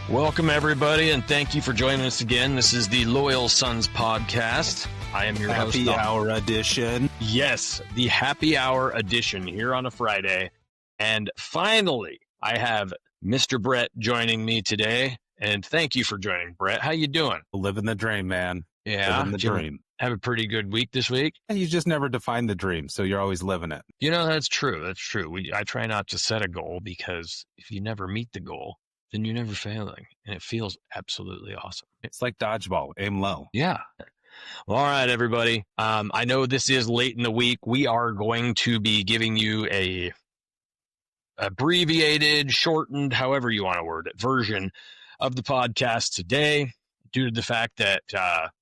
Welcome, everybody, and thank you for joining us again. This is the Loyal Sons podcast. I am your host. Happy Hour edition. Yes, the Happy Hour edition here on a Friday. And finally, I have Mr. Brett joining me today. And thank you for joining, Brett. How you doing? Living the dream, man. Yeah. Living the dream. Have a pretty good week this week? You just never define the dream, so you're always living it. You know, that's true. That's true. I try not to set a goal because if you never meet the goal, then you're never failing. And it feels absolutely awesome. It's like dodgeball. Aim low. Yeah. Well, all right, everybody. I know this is late in the week. We are going to be giving you a abbreviated, shortened, however you want to word it, version of the podcast today, due to the fact that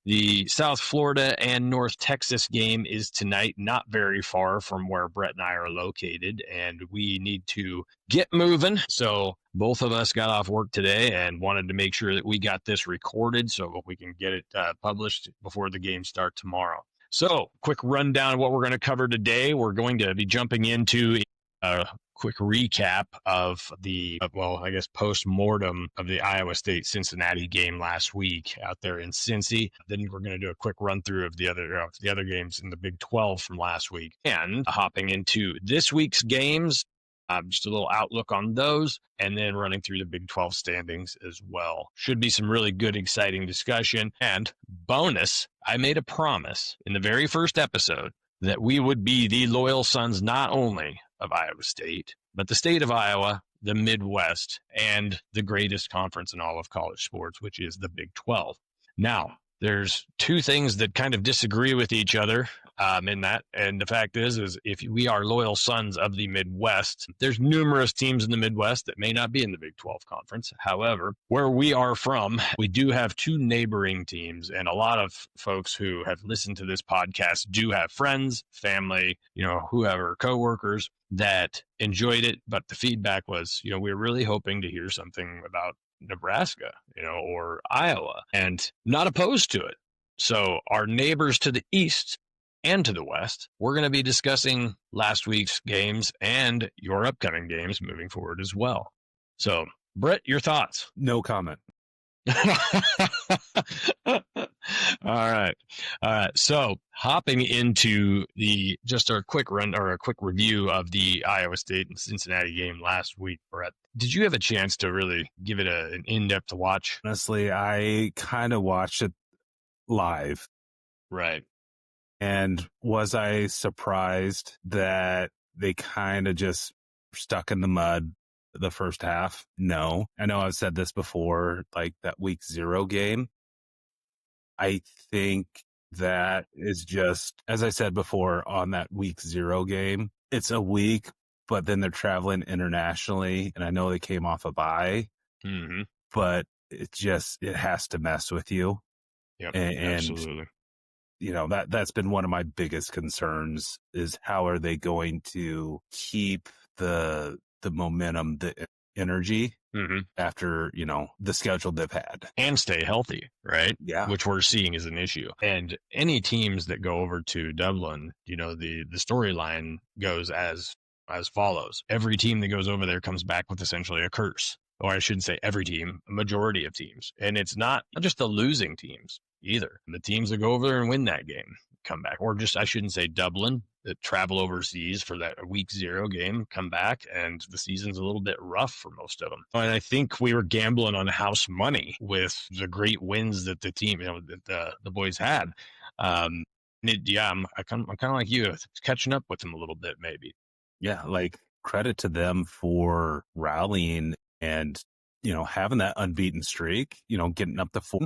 the South Florida and North Texas game is tonight, not very far from where Brett and I are located, and we need to get moving. So both of us got off work today and wanted to make sure that we got this recorded so we can get it published before the game start tomorrow. So quick rundown of what we're going to cover today. We're going to be jumping into a quick recap of the, post-mortem of the Iowa State-Cincinnati game last week out there in Cincy. Then we're going to do a quick run-through of the other games in the Big 12 from last week. And hopping into this week's games, just a little outlook on those, and then running through the Big 12 standings as well. Should be some really good, exciting discussion. And bonus, I made a promise in the very first episode that we would be the loyal sons not only of Iowa State, but the state of Iowa, the Midwest, and the greatest conference in all of college sports, which is the Big 12. Now, there's two things that kind of disagree with each other in that. And the fact is if we are loyal sons of the Midwest, there's numerous teams in the Midwest that may not be in the Big 12 conference. However, where we are from, we do have two neighboring teams. And a lot of folks who have listened to this podcast do have friends, family, whoever, coworkers that enjoyed it. But the feedback was, we're really hoping to hear something about Nebraska, or Iowa, and not opposed to it. So our neighbors to the east and to the west, we're going to be discussing last week's games and your upcoming games moving forward as well. So, Brett, your thoughts? No comment. All right. So hopping into just a quick review of the Iowa State and Cincinnati game last week, Brett, did you have a chance to really give it an in-depth watch? Honestly, I kind of watched it live. Right. And was I surprised that they kind of just stuck in the mud the first half? No. I know I've said this before, like that week 0 game. I think that is just, as I said before, on that week 0 game, it's a week, but then they're traveling internationally. And I know they came off a bye, but it has to mess with you. Yep, and absolutely. That's been one of my biggest concerns is how are they going to keep the momentum, the energy after, the schedule they've had. And stay healthy, right? Yeah. Which we're seeing is an issue. And any teams that go over to Dublin, the storyline goes as follows. Every team that goes over there comes back with essentially a curse. Or I shouldn't say every team, a majority of teams. And it's not just the losing teams either. The teams that go over there and win that game come back. Or just, I shouldn't say Dublin, that travel overseas for that week 0 game, come back, and the season's a little bit rough for most of them. And I think we were gambling on house money with the great wins that the team, that the boys had. I'm kind of like you, catching up with them a little bit, maybe. Yeah, like credit to them for rallying and, having that unbeaten streak, getting up to 4.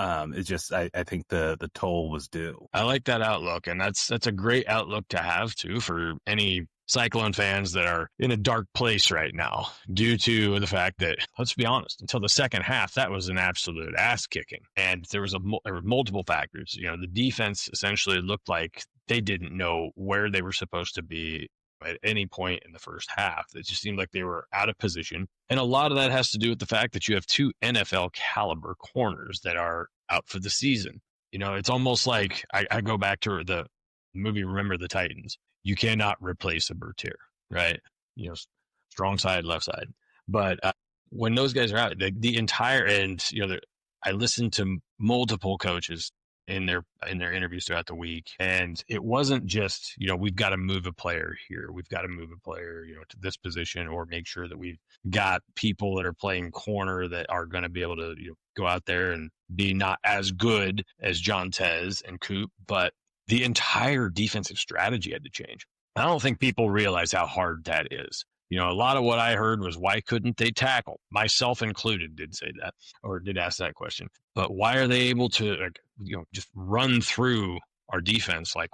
It's just, I think the toll was due. I like that outlook. And that's a great outlook to have too, for any Cyclone fans that are in a dark place right now due to the fact that, let's be honest, until the second half, that was an absolute ass kicking. And there were multiple factors. The defense essentially looked like they didn't know where they were supposed to be at any point in the first half. It just seemed like they were out of position. And a lot of that has to do with the fact that you have 2 NFL caliber corners that are out for the season. It's almost like I go back to the movie Remember the Titans. You cannot replace a Bertier, right? Strong side, left side. But when those guys are out, the entire, and I listened to multiple coaches in their interviews throughout the week, and it wasn't just we've got to move a player here, we've got to move a player to this position, or make sure that we've got people that are playing corner that are going to be able to go out there and be not as good as John Tez and Coop, but the entire defensive strategy had to change. I don't think people realize how hard that is. A lot of what I heard was, why couldn't they tackle? Myself included did say that, or did ask that question. But why are they able to, just run through our defense like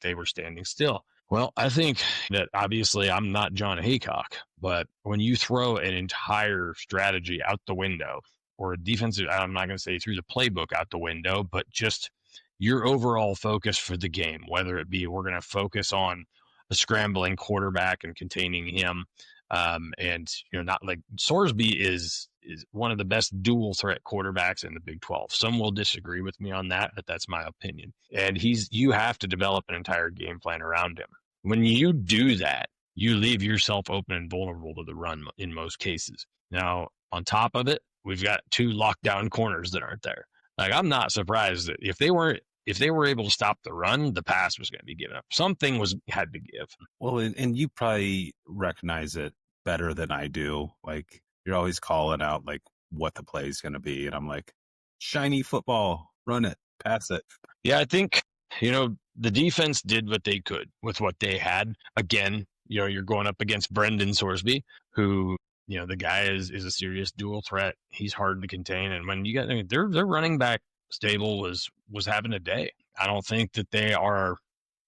they were standing still? Well, I think that obviously I'm not John Haycock, but when you throw an entire strategy out the window, or a defensive, I'm not going to say through the playbook out the window, but just your overall focus for the game, whether it be we're going to focus on a scrambling quarterback and containing him. And not like Sorsby is one of the best dual threat quarterbacks in the Big 12. Some will disagree with me on that, but that's my opinion. And you have to develop an entire game plan around him. When you do that, you leave yourself open and vulnerable to the run in most cases. Now, on top of it, we've got 2 lockdown corners that aren't there. Like, I'm not surprised that if they were able to stop the run, the pass was going to be given up. Something had to give. Well, and you probably recognize it better than I do. Like, you're always calling out like what the play is going to be, and I'm like, shiny football, run it, pass it. Yeah, I think the defense did what they could with what they had. Again, you're going up against Brendan Sorsby, who the guy is a serious dual threat. He's hard to contain, and when you got their running back stable was having a day. I don't think that they are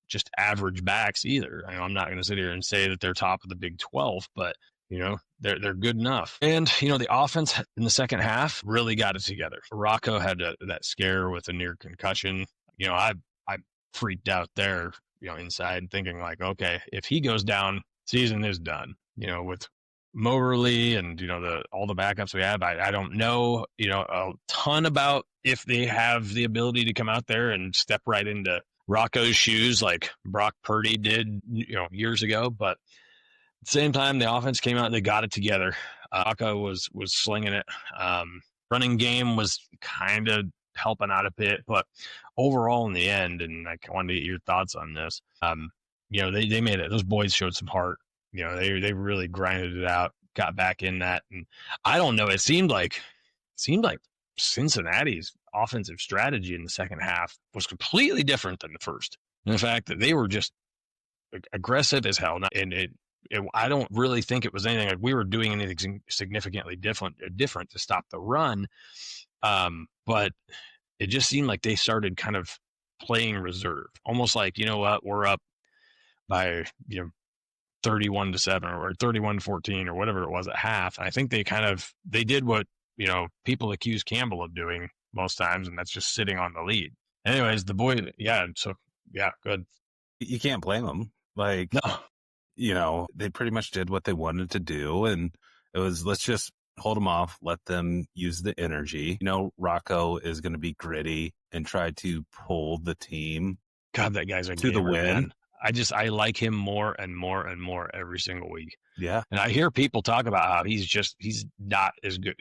just average backs either. I'm not going to sit here and say that they're top of the Big 12, but they're good enough. And the offense in the second half really got it together. Rocco had that scare with a near concussion. I freaked out there, inside, thinking like, okay, if he goes down, season is done. With Moberly and all the backups we have, I don't know a ton about if they have the ability to come out there and step right into Rocco's shoes like Brock Purdy did years ago, but at the same time the offense came out and they got it together. Rocco was slinging it. Running game was kind of helping out a bit, but overall in the end, and I wanted to get your thoughts on this, they made it. Those boys showed some heart. They really grinded it out, got back in that. And I don't know, it seemed like Cincinnati's offensive strategy in the second half was completely different than the first. And the fact that they were just aggressive as hell. And I don't really think it was anything like we were doing anything significantly different to stop the run. But it just seemed like they started kind of playing reserve, almost like, we're up by, 31-7 or 31-14 or whatever it was at half. And I think they did what, people accuse Campbell of doing most times, and that's just sitting on the lead. Anyways, the boy, good. You can't blame them. Like, no. They pretty much did what they wanted to do, and it was, let's just hold them off, let them use the energy. Rocco is going to be gritty and try to pull the team. God, that guy's to the win. Man. I like him more and more and more every single week. Yeah. And I hear people talk about how he's not as good.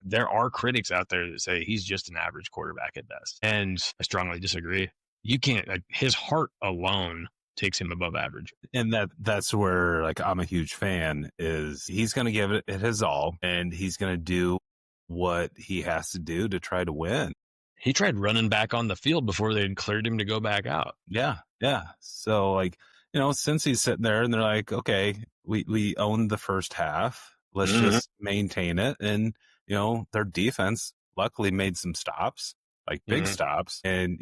There are critics out there that say he's just an average quarterback at best. And I strongly disagree. You can't, his heart alone takes him above average. And that's where, like, I'm a huge fan, is he's going to give it his all, and he's going to do what he has to do to try to win. He tried running back on the field before they had cleared him to go back out. Yeah. So, like, since he's sitting there and they're like, okay, we owned the first half, let's just maintain it. And, their defense luckily made some stops, like big stops. And,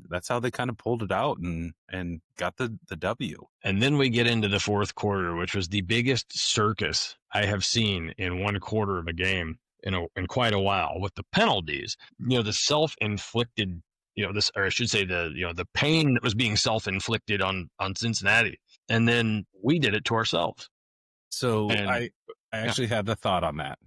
that's how they kind of pulled it out and got the W. And then we get into the fourth quarter, which was the biggest circus I have seen in one quarter of a game in quite a while, with the penalties. The self-inflicted, or I should say the pain that was being self-inflicted on Cincinnati, and then we did it to ourselves. So I actually had the thought on that.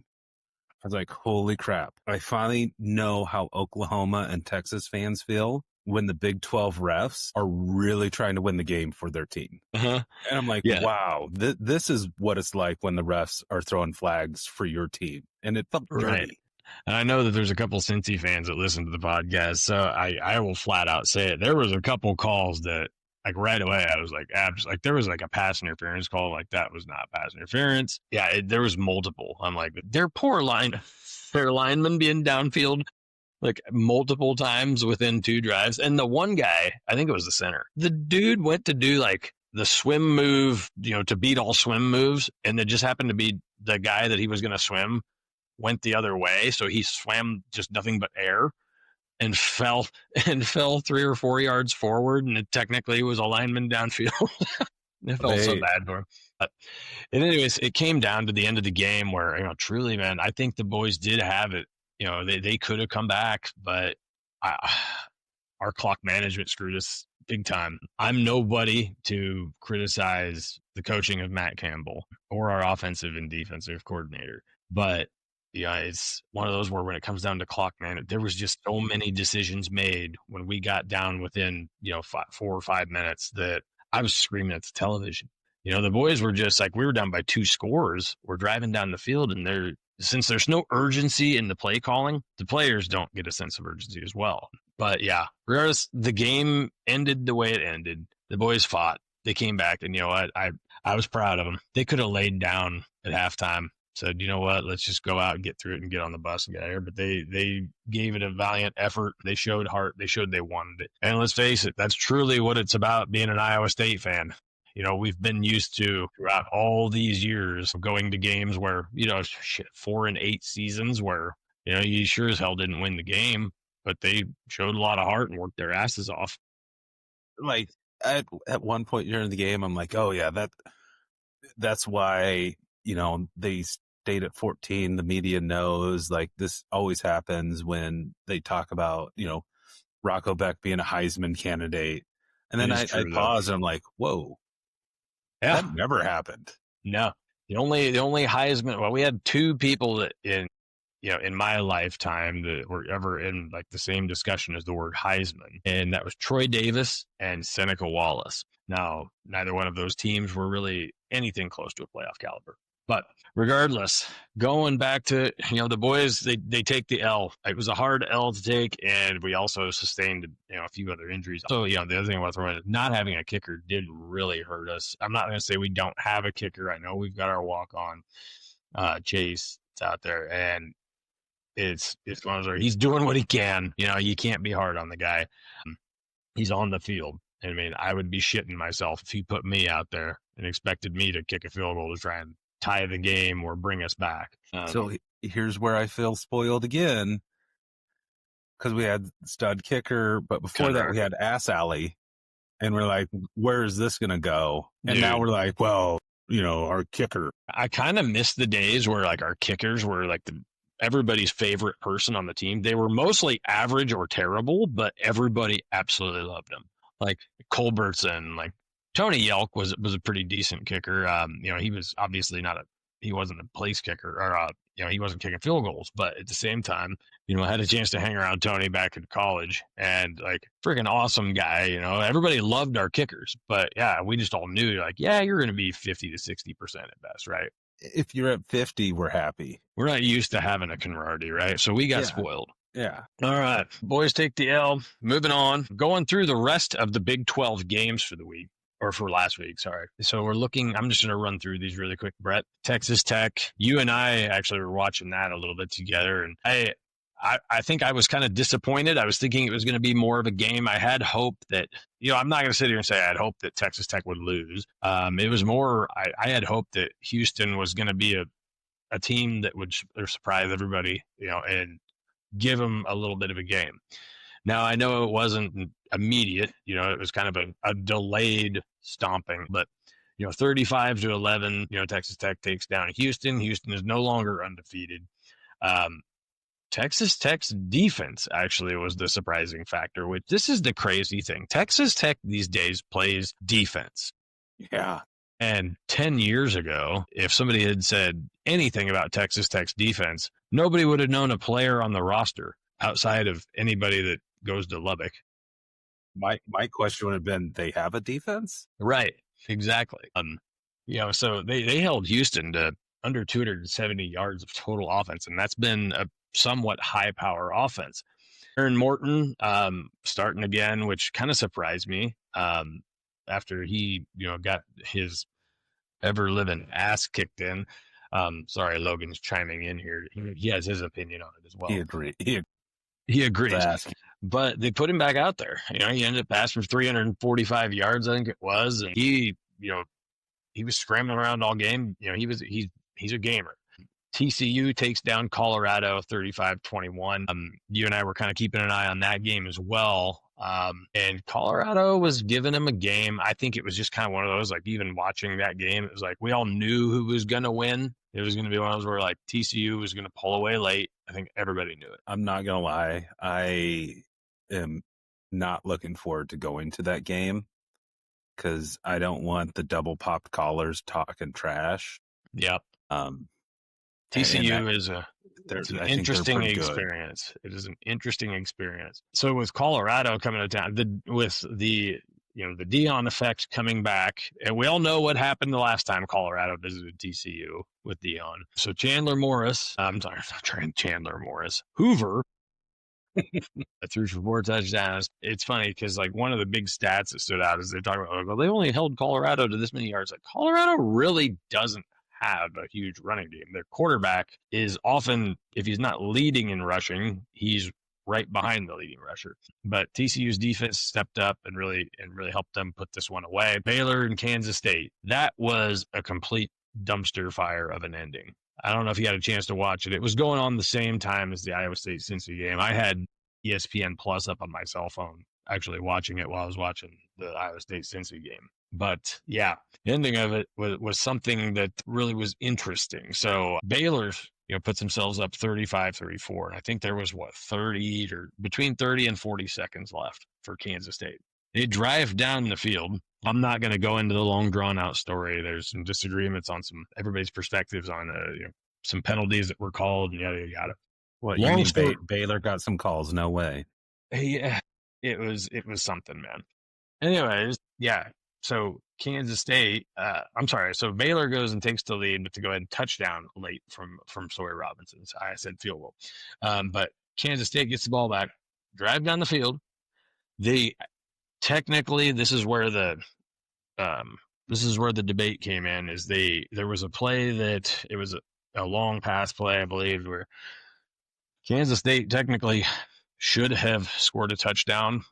I was like, holy crap. I finally know how Oklahoma and Texas fans feel when the Big 12 refs are really trying to win the game for their team. Uh-huh. And I'm like, Yeah. wow, this is what it's like when the refs are throwing flags for your team. And it felt Right. dirty. And I know that there's a couple Cincy fans that listen to the podcast, so I will flat out say it. There was a couple calls that, like, right away, I was like, like, there was like a pass interference call, like that was not pass interference. Yeah, there was multiple. I'm like, their lineman being downfield like multiple times within 2 drives. And the one guy, I think it was the center, the dude went to do like the swim move, to beat all swim moves, and it just happened to be the guy that he was going to swim went the other way, so he swam just nothing but air and fell 3 or 4 yards forward, and it technically was a lineman downfield. It felt so bad for him. But anyways, it came down to the end of the game where, truly, man, I think the boys did have it. They could have come back, but our clock management screwed us big time. I'm nobody to criticize the coaching of Matt Campbell or our offensive and defensive coordinator, but it's one of those where when it comes down to clock management, there was just so many decisions made when we got down within 4 or 5 minutes that I was screaming at the television. The boys were just like, we were down by 2 scores. We're driving down the field, and since there's no urgency in the play calling, the players don't get a sense of urgency as well. But yeah, regardless, the game ended the way it ended. The boys fought. They came back, and you know what? I was proud of them. They could have laid down at halftime, said, you know what, let's just go out and get through it and get on the bus and get here. But they gave it a valiant effort. They showed heart. They showed they wanted it. And let's face it, that's truly what it's about being an Iowa State fan. We've been used to throughout all these years of going to games where, 4 and 8 seasons where, you sure as hell didn't win the game, but they showed a lot of heart and worked their asses off. Like at one point during the game, I'm like, oh yeah, that's why, they stayed at 14. The media knows, like, this always happens when they talk about, Rocco Beck being a Heisman candidate. And then I pause and I'm like, whoa. Yeah. That never happened. No. The only Heisman, well, we had 2 people that in my lifetime that were ever in like the same discussion as the word Heisman, and that was Troy Davis and Seneca Wallace. Now, neither one of those teams were really anything close to a playoff caliber. But regardless, going back to, the boys, they take the L. It was a hard L to take, and we also sustained, a few other injuries. So, the other thing I want to throw in is not having a kicker did really hurt us. I'm not going to say we don't have a kicker. I know we've got our walk-on Chase out there, and it's one of those where he's doing what he can. You can't be hard on the guy. He's on the field. I mean, I would be shitting myself if he put me out there and expected me to kick a field goal to try and tie the game or bring us back. So here's where I feel spoiled again, because we had stud kicker, but before that we had ass alley, and we're like, where is this going to go? And now we're like, well, our kicker. I kind of miss the days where like our kickers were like everybody's favorite person on the team. They were mostly average or terrible, but everybody absolutely loved them. Like Culbertson, like Tony Yelk was a pretty decent kicker. He was obviously he wasn't a place kicker, or he wasn't kicking field goals, but at the same time, I had a chance to hang around Tony back in college, and like freaking awesome guy. Everybody loved our kickers, but yeah, we just all knew like, yeah, you're going to be 50 to 60% at best, right? If you're at 50, we're happy. We're not used to having a Conradi, right? So we got spoiled. Yeah. All right. Boys take the L. Moving on. Going through the rest of the Big 12 games for the week. Or for last week, sorry. So we're looking, I'm just going to run through these really quick, Brett. Texas Tech. You and I actually were watching that a little bit together. And I think I was kind of disappointed. I was thinking it was going to be more of a game. I had hope that, I'm not going to sit here and say I had hope that Texas Tech would lose. It was more, I had hope that Houston was going to be a team that would surprise everybody, and give them a little bit of a game. Now, I know it wasn't immediate, it was kind of a delayed stomping, but, 35-11, Texas Tech takes down Houston. Houston is no longer undefeated. Texas Tech's defense actually was the surprising factor, which this is the crazy thing. Texas Tech these days plays defense. Yeah. And 10 years ago, if somebody had said anything about Texas Tech's defense, nobody would have known a player on the roster outside of anybody that goes to Lubbock. My question would have been, they have a defense? Right. Exactly. So they held Houston to under 270 yards of total offense, and that's been a somewhat high power offense. Aaron Morton starting again, which kind of surprised me after he got his ever living ass kicked in. Sorry, Logan's chiming in here. He has his opinion on it as well. He agreed. He agrees. But they put him back out there. He ended up passing for 345 yards, I think it was, and he was scrambling around all game. He's a gamer. TCU takes down Colorado 35-21. You and I were kind of keeping an eye on that game as well. And Colorado was giving him a game. I think it was just kind of one of those, like, even watching that game, it was like we all knew who was going to win. It was going to be one of those where, like, TCU was going to pull away late. I think everybody knew it. I'm not going to lie. I am not looking forward to going to that game because I don't want the double popped collars talking trash. Yep. TCU is an interesting experience. It is an interesting experience. So with Colorado coming to town, with the Deion effect coming back, and we all know what happened the last time Colorado visited TCU with Deion. So Chandler Morris, Hoover threw for 4 touchdowns. It's funny because, like, one of the big stats that stood out is they talk about, like, well, they only held Colorado to this many yards. Like, Colorado really doesn't have a huge running game. Their quarterback is often, if he's not leading in rushing, he's right behind the leading rusher. But TCU's defense stepped up and really helped them put this one away. Baylor and Kansas State, that was a complete dumpster fire of an ending. I don't know if you had a chance to watch it. It was going on the same time as the Iowa State Cincy game. I had ESPN Plus up on my cell phone, actually watching it while I was watching the Iowa State Cincy game. But yeah, the ending of it was something that really was interesting. So Baylor, puts themselves up 35-34. And I think there was between 30 and 40 seconds left for Kansas State. They drive down the field. I'm not going to go into the long drawn out story. There's some disagreements on everybody's perspectives on some penalties that were called and yada yada. What, you mean Baylor got some calls? No way. Yeah, it was something, man. Anyways, yeah. So Kansas State, so Baylor goes and takes the lead, but to go ahead and touchdown late from Sawyer Robinson. So I said field goal. But Kansas State gets the ball back, drive down the field. Technically, this is where the debate came in. There was a play that it was a long pass play, I believe, where Kansas State technically should have scored a touchdown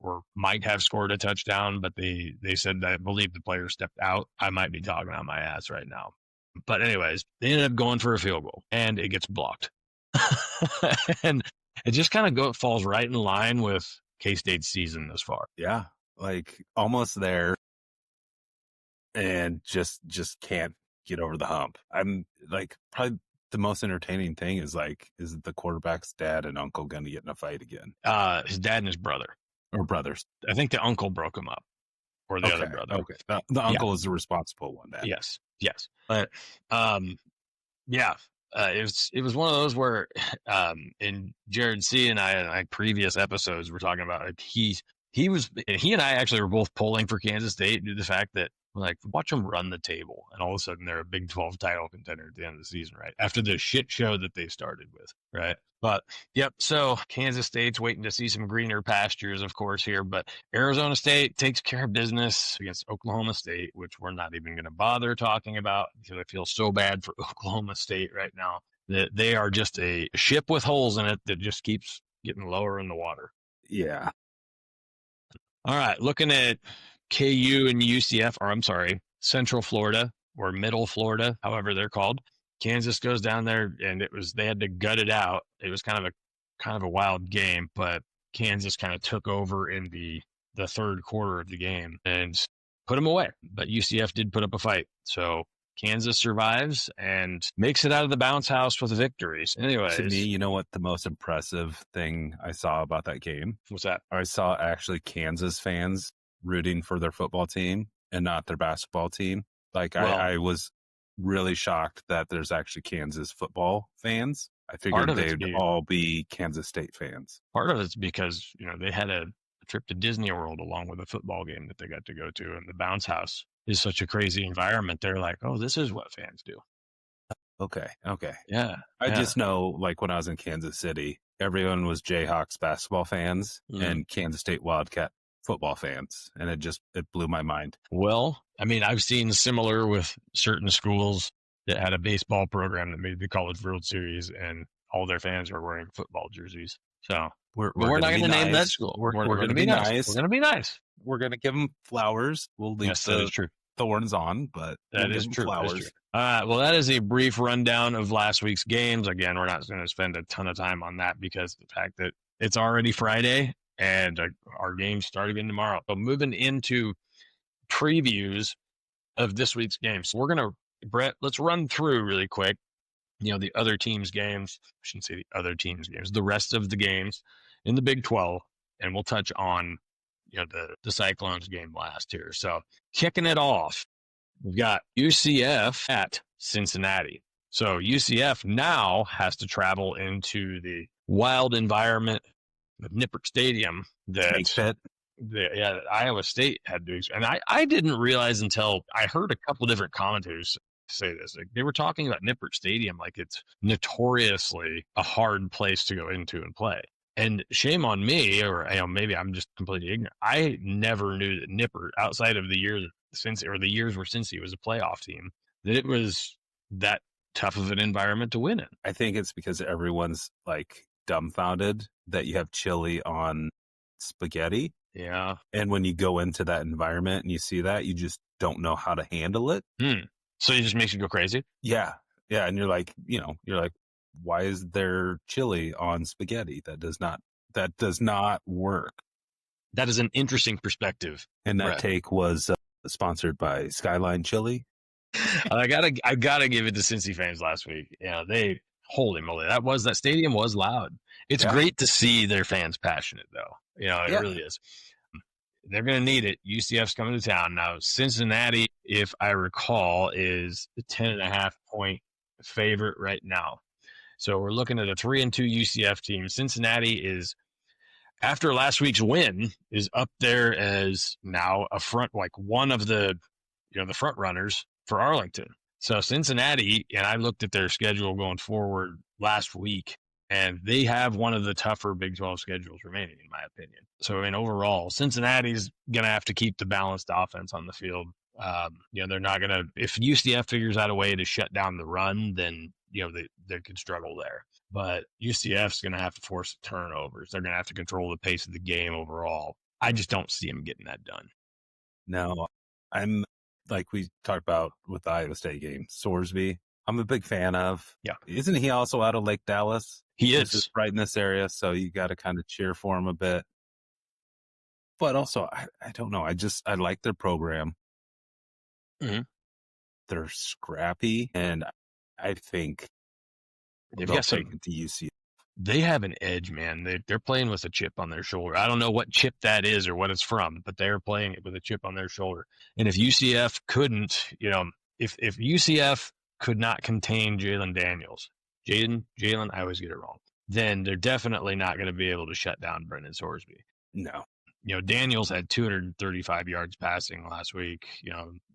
or might have scored a touchdown, but they said that I believe the player stepped out. I might be talking on my ass right now. But anyways, they ended up going for a field goal, and it gets blocked. And it just kind of falls right in line with K-State's season thus far. Yeah, like almost there, and just can't get over the hump. I'm like, probably the most entertaining thing is the quarterback's dad and uncle going to get in a fight again? His dad and his brother. Or brothers. I think the uncle broke him up, or the other brother. Okay, the uncle is the responsible one. Then. Yes. But it was one of those where, in Jared C and I, in like previous episodes, we're talking about, like, he and I actually were both pulling for Kansas State due to the fact that, like, watch them run the table, and all of a sudden they're a Big 12 title contender at the end of the season, right? After the shit show that they started with, right? But, yep, so Kansas State's waiting to see some greener pastures, of course, here. But Arizona State takes care of business against Oklahoma State, which we're not even going to bother talking about because I feel so bad for Oklahoma State right now. That they are just a ship with holes in it that just keeps getting lower in the water. Yeah. All right, looking at KU and UCF, Central Florida or Middle Florida, however they're called. Kansas goes down there, and they had to gut it out. It was kind of a wild game, but Kansas kind of took over in the third quarter of the game and put them away. But UCF did put up a fight, so Kansas survives and makes it out of the bounce house with victories. Anyways, to me, you know what the most impressive thing I saw about that game? What's that? I saw actually Kansas fans rooting for their football team and not their basketball team. Like, I was really shocked that there's actually Kansas football fans. I figured they'd all be Kansas State fans. Part of it's because, they had a a trip to Disney World along with a football game that they got to go to. And the bounce house is such a crazy environment. They're like, oh, this is what fans do. Okay. Yeah. I just know, like, when I was in Kansas City, everyone was Jayhawks basketball fans and Kansas State Wildcat football fans. And it blew my mind. Well, I mean, I've seen similar with certain schools that had a baseball program that made the College World Series, and all their fans were wearing football jerseys. So We're not going to name that school. We're going to be nice. We're going to be nice. We're going to give them flowers. We'll leave that is true. thorns on, but that is true. Flowers. Well, that is a brief rundown of last week's games. Again, we're not going to spend a ton of time on that because of the fact that it's already Friday and our games start again tomorrow. So moving into previews of this week's games. So we're going to, Brett, let's run through really quick, the other teams' games. I shouldn't say the other teams' games, the rest of the games in the Big 12, and we'll touch on the Cyclones game last here. So kicking it off, we've got UCF at Cincinnati. So UCF now has to travel into the wild environment of Nippert Stadium that Iowa State had to. And I didn't realize until I heard a couple different commentators say this. Like, they were talking about Nippert Stadium like it's notoriously a hard place to go into and play. And shame on me, or maybe I'm just completely ignorant. I never knew that Nippert, outside of the years the years where Cincy was a playoff team, that it was that tough of an environment to win in. I think it's because everyone's like dumbfounded that you have chili on spaghetti. Yeah. And when you go into that environment and you see that, you just don't know how to handle it. So it just makes you go crazy? Yeah. And you're like, why is there chili on spaghetti? That does not work. That is an interesting perspective. And that take was sponsored by Skyline Chili. I gotta give it to Cincy fans last week. They, holy moly, that stadium was loud. It's great to see their fans passionate, though. It really is. They're going to need it. UCF's coming to town now. Cincinnati, if I recall, is the 10.5-point favorite right now. So we're looking at a 3-2 UCF team. Cincinnati is, after last week's win, is up there as now one of the front runners for Arlington. So Cincinnati, and I looked at their schedule going forward last week, and they have one of the tougher Big 12 schedules remaining, in my opinion. So, overall, Cincinnati's going to have to keep the balanced offense on the field. They're not going to, if UCF figures out a way to shut down the run, then, they could struggle there. But UCF's going to have to force turnovers. They're going to have to control the pace of the game overall. I just don't see them getting that done. No, I'm, like we talked about with the Iowa State game, Sorsby, I'm a big fan of. Yeah. Isn't he also out of Lake Dallas? He is. Just right in this area, so you got to kind of cheer for him a bit. But also, I don't know. I like their program. Mm-hmm. They're scrappy, and I think they've got some to UCF. They have an edge, man. They're playing with a chip on their shoulder. I don't know what chip that is or what it's from, but they're playing it with a chip on their shoulder. And if UCF couldn't, if UCF could not contain Jalen Daniels, Jalen, I always get it wrong, then they're definitely not going to be able to shut down Brendan Sorsby. No. Daniels had 235 yards passing last week.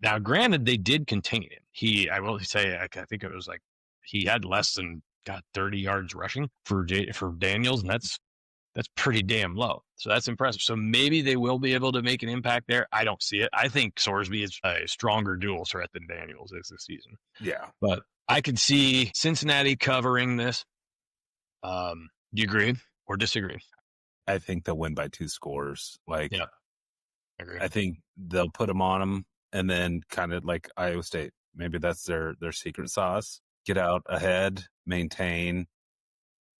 Now granted, they did contain him. I will say, I think it was like he had less than 30 yards rushing for Daniels, and that's pretty damn low. So that's impressive. So maybe they will be able to make an impact there. I don't see it. I think Sorsby is a stronger dual threat than Daniels is this season. Yeah. But I could see Cincinnati covering this. Do you agree or disagree? I think they'll win by 2 scores. Yeah, I agree. I think they'll put them on them, and then kind of like Iowa State. Maybe that's their secret sauce. Get out ahead, maintain,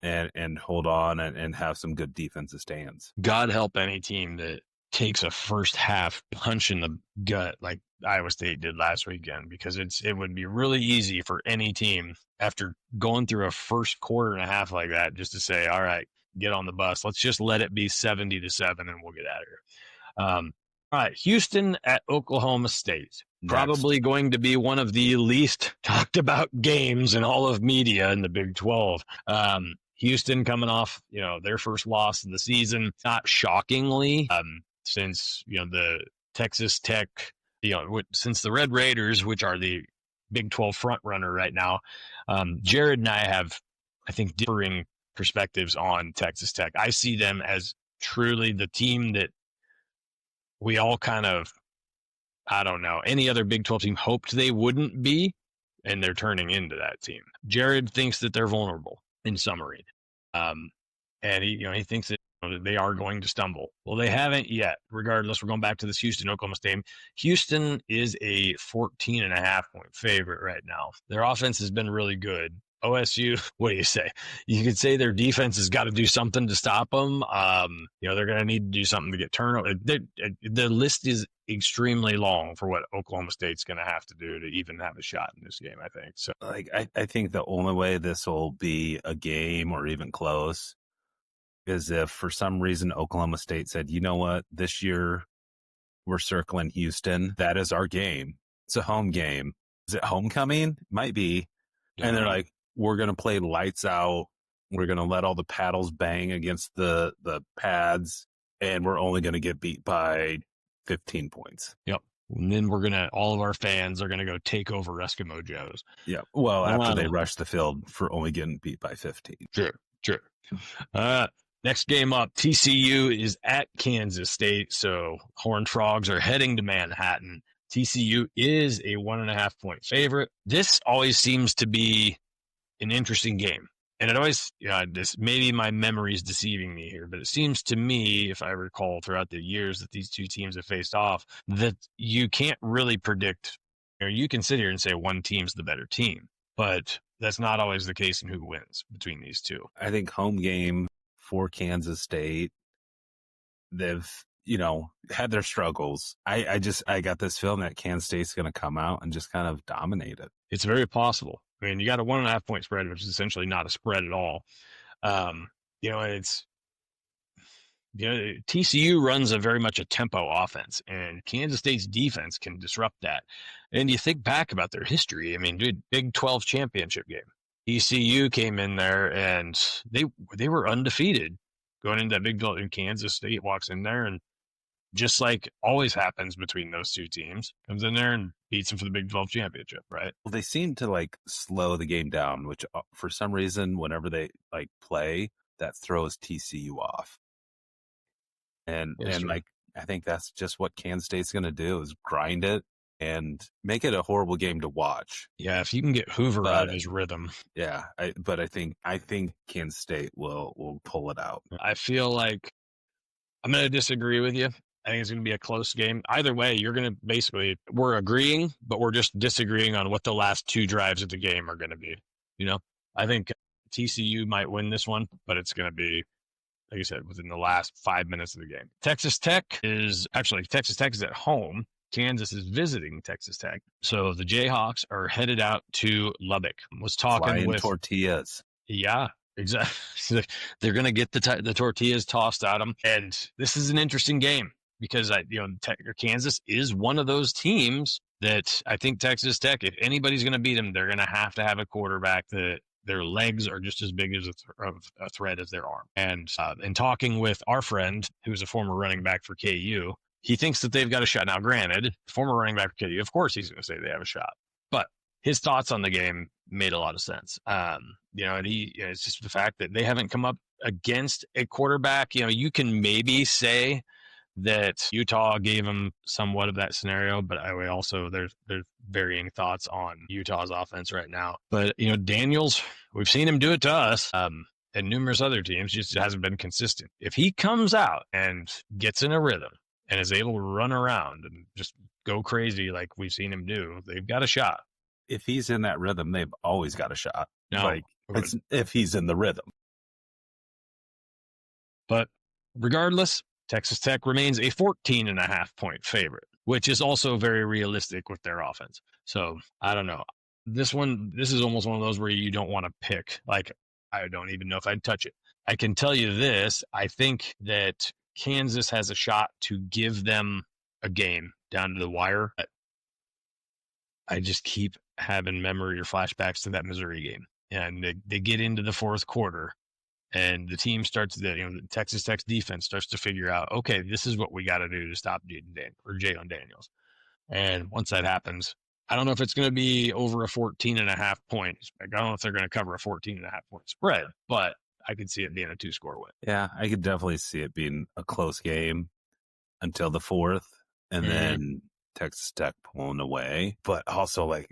and hold on and have some good defensive stands. God help any team that takes a first half punch in the gut like Iowa State did last weekend, because it would be really easy for any team after going through a first quarter and a half like that just to say, all right, get on the bus. Let's just let it be 70-7 and we'll get out of here. All right, Houston at Oklahoma State. Probably going to be one of the least talked about games in all of media in the Big 12. Houston coming off, their first loss of the season, not shockingly, since, the Texas Tech, since the Red Raiders, which are the Big 12 front runner right now, Jared and I have, I think, differing perspectives on Texas Tech. I see them as truly the team that we all kind of, I don't know, any other Big 12 team hoped they wouldn't be, and they're turning into that team. Jared thinks that they're vulnerable, in summary. And he thinks that they are going to stumble. Well, they haven't yet. Regardless, we're going back to this Houston-Oklahoma game. Houston is a 14.5-point favorite right now. Their offense has been really good. OSU, what do you say? You could say their defense has got to do something to stop them. They're going to need to do something to get turnover. The list is extremely long for what Oklahoma State's going to have to do to even have a shot in this game, I think. So, I think the only way this will be a game or even close is if for some reason Oklahoma State said, you know what, this year we're circling Houston. That is our game. It's a home game. Is it homecoming? Might be. Yeah. And they're like, we're going to play lights out. We're going to let all the paddles bang against the pads, and we're only going to get beat by 15 points. Yep. And then all of our fans are going to go take over Eskimo Joe's. Yeah. Well, after they rush the field for only getting beat by 15. Sure. Next game up, TCU is at Kansas State. So Horned Frogs are heading to Manhattan. TCU is a 1.5-point favorite. This always seems to be an interesting game. And it always, this maybe my memory is deceiving me here, but it seems to me, if I recall throughout the years that these two teams have faced off, that you can't really predict, or you can sit here and say one team's the better team, but that's not always the case in who wins between these two. I think home game for Kansas State, they've, had their struggles. I got this feeling that Kansas State's going to come out and just kind of dominate it. It's very possible. I mean, you got a 1.5-point spread, which is essentially not a spread at all. TCU runs very much a tempo offense, and Kansas State's defense can disrupt that. And you think back about their history. I mean, dude, Big 12 championship game. TCU came in there, and they were undefeated going into that Big 12. And Kansas State walks in there, and just like always happens between those two teams, comes in there and beats them for the Big 12 championship, right? Well, they seem to slow the game down, which for some reason, whenever they play, that throws TCU off. And I think that's just what Kansas State's going to do is grind it and make it a horrible game to watch. Yeah, if you can get Hoover out of his rhythm. Yeah, I think Kansas State will pull it out. I feel like I'm going to disagree with you. I think it's going to be a close game. Either way, you're going to we're agreeing, but we're just disagreeing on what the last two drives of the game are going to be. I think TCU might win this one, but it's going to be, like I said, within the last 5 minutes of the game. Texas Tech is at home. Kansas is visiting Texas Tech. So the Jayhawks are headed out to Lubbock. Was talking Flying with tortillas. Yeah. Exactly. They're going to get the tortillas tossed at them. And this is an interesting game because Kansas is one of those teams that I think Texas Tech, if anybody's going to beat them, they're going to have a quarterback that their legs are just as big as a threat as their arm. And in talking with our friend, who's a former running back for KU, he thinks that they've got a shot. Now, granted, former running back for KU, of course he's going to say they have a shot. But his thoughts on the game made a lot of sense. And it's just the fact that they haven't come up against a quarterback. You can maybe say that Utah gave him somewhat of that scenario, but I also there's varying thoughts on Utah's offense right now. But Daniels, we've seen him do it to us and numerous other teams, just hasn't been consistent. If he comes out and gets in a rhythm and is able to run around and just go crazy like we've seen him do, they've got a shot. If he's in that rhythm, they've always got a shot. No, it's if he's in the rhythm. But regardless, Texas Tech remains a 14.5-point favorite, which is also very realistic with their offense. So I don't know. This is almost one of those where you don't want to pick. I don't even know if I'd touch it. I can tell you this. I think that Kansas has a shot to give them a game down to the wire. I just keep having memory or flashbacks to that Missouri game. And they get into the fourth quarter and the team starts the Texas Tech's defense starts to figure out, okay, this is what we got to do to stop Jalen Daniels. And once that happens, I don't know if it's going to be over a 14.5 points. I don't know if they're going to cover a 14.5 point spread, but I could see it being a 2-score win. Yeah, I could definitely see it being a close game until the fourth, and then Texas Tech pulling away. But also, like,